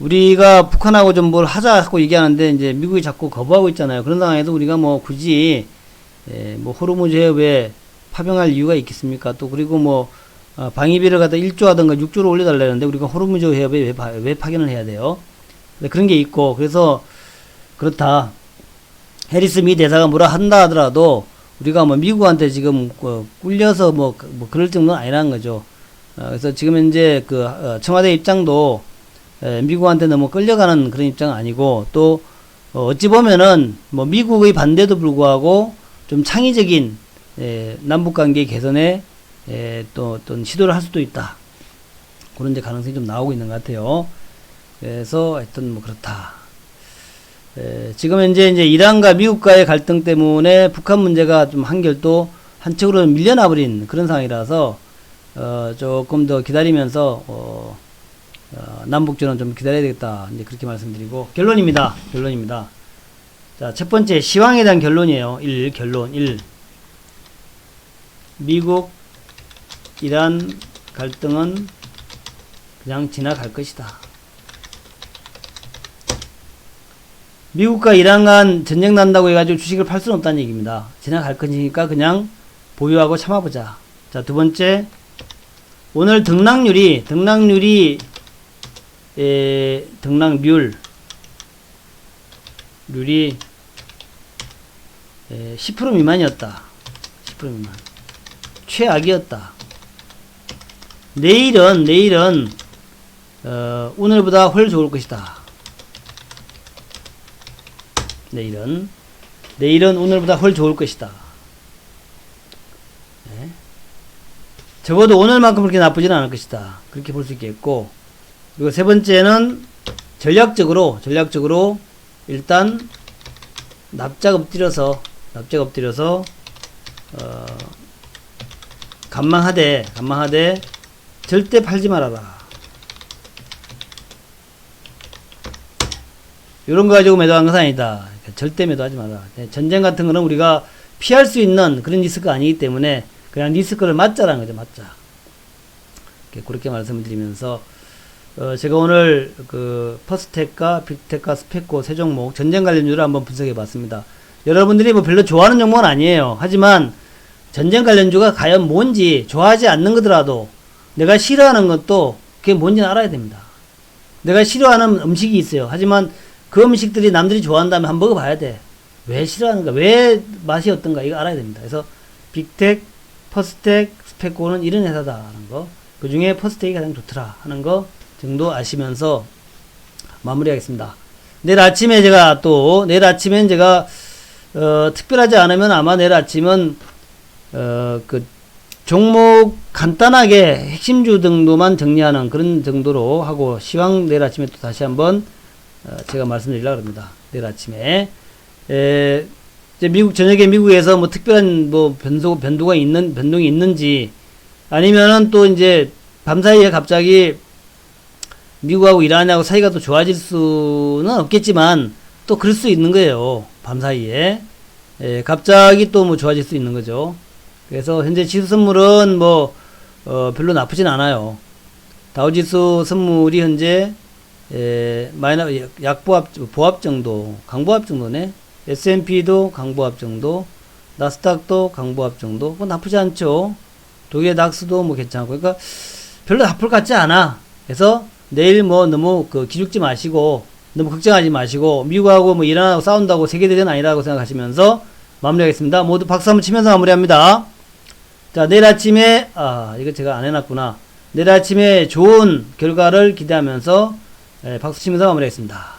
우리가 북한하고 좀 뭘 하자 하고 얘기하는데, 이제 미국이 자꾸 거부하고 있잖아요. 그런 상황에서 우리가 굳이, 호르무즈 해협에 파병할 이유가 있겠습니까? 또, 그리고 방위비를 갖다 1조 하던가 6조로 올려달라는데, 우리가 호르무즈 해협에 왜 파견을 해야 돼요? 그런 게 있고, 그래서, 그렇다. 해리스 미 대사가 뭐라 한다 하더라도, 우리가 미국한테 지금, 꿀려서 그럴 정도는 아니라는 거죠. 그래서 지금 현재 청와대 입장도, 미국한테 너무 끌려가는 그런 입장은 아니고, 또, 어찌 보면은, 미국의 반대도 불구하고, 좀 창의적인, 남북관계 개선에, 또 어떤 시도를 할 수도 있다. 그런 이제 가능성이 좀 나오고 있는 것 같아요. 그래서 하여튼 그렇다. 지금 현재 이제 이란과 미국과의 갈등 때문에 북한 문제가 좀 한결 한쪽으로 밀려나 버린 그런 상황이라서 조금 더 기다리면서 남북전은 좀 기다려야 되겠다. 이제 그렇게 말씀드리고 결론입니다. 자, 첫 번째 시황에 대한 결론이에요. 결론 1. 미국 이란 갈등은 그냥 지나갈 것이다. 미국과 이란 간 전쟁 난다고 해가지고 주식을 팔 수는 없다는 얘기입니다. 지나갈 거니까 그냥 보유하고 참아보자. 자, 두 번째, 오늘 등락률이 률이 10% 미만이었다. 10% 미만. 최악이었다. 내일은 오늘보다 훨 좋을 것이다. 내일은 오늘보다 훨 좋을 것이다. 네. 적어도 오늘만큼 그렇게 나쁘지는 않을 것이다. 그렇게 볼 수 있겠고, 그리고 세 번째는 전략적으로 일단 납작 엎드려서 간망하되 절대 팔지 말아라. 이런 거 가지고 매도한 것은 아니다. 절대 매도하지 마라. 전쟁 같은 거는 우리가 피할 수 있는 그런 리스크가 아니기 때문에 그냥 리스크를 맞자라는 거죠. 맞자. 그렇게 말씀을 드리면서 제가 오늘 퍼스텍과 빅텍과 스펙고 세 종목 전쟁 관련주를 한번 분석해 봤습니다. 여러분들이 별로 좋아하는 종목은 아니에요. 하지만 전쟁 관련주가 과연 뭔지 좋아하지 않는 거더라도 내가 싫어하는 것도 그게 뭔지는 알아야 됩니다. 내가 싫어하는 음식이 있어요. 하지만 그 음식들이 남들이 좋아한다면 한번 먹어봐야 돼. 왜 싫어하는가? 왜 맛이 어떤가? 이거 알아야 됩니다. 그래서 빅텍, 퍼스텍, 스펙고는 이런 회사다라는 거. 그 중에 퍼스텍이 가장 좋더라 하는 거 정도 아시면서 마무리하겠습니다. 내일 아침엔 제가 특별하지 않으면 아마 내일 아침은 종목 간단하게 핵심주 정도만 정리하는 그런 정도로 하고 시황 내일 아침에 또 다시 한번 제가 말씀드리려고 합니다. 내일 아침에 이제 미국에서 특별한 변동이 있는지 아니면은 또 이제 밤사이에 갑자기 미국하고 이란하고 사이가 또 좋아질 수는 없겠지만 또 그럴 수 있는 거예요. 밤사이에 갑자기 또 좋아질 수 있는 거죠. 그래서 현재 지수 선물은 별로 나쁘진 않아요. 다우지수 선물이 현재 보합 정도, 강보합 정도네. S&P도 강보합 정도, 나스닥도 강보합 정도. 뭐 나쁘지 않죠. 독일 닥스도 뭐 괜찮고. 그러니까 별로 나쁠 것 같지 않아. 그래서 내일 뭐 너무 기죽지 마시고, 너무 걱정하지 마시고, 미국하고 뭐 이란하고 싸운다고 세계대전 아니라고 생각하시면서 마무리하겠습니다. 모두 박수 한번 치면서 마무리합니다. 자, 내일 아침에, 이거 제가 안 해놨구나. 내일 아침에 좋은 결과를 기대하면서, 박수 치면서 마무리하겠습니다.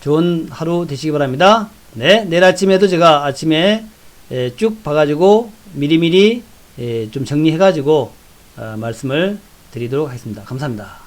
좋은 하루 되시기 바랍니다. 네, 내일 아침에도 제가 아침에, 쭉 봐가지고, 미리미리, 좀 정리해가지고, 말씀을 드리도록 하겠습니다. 감사합니다.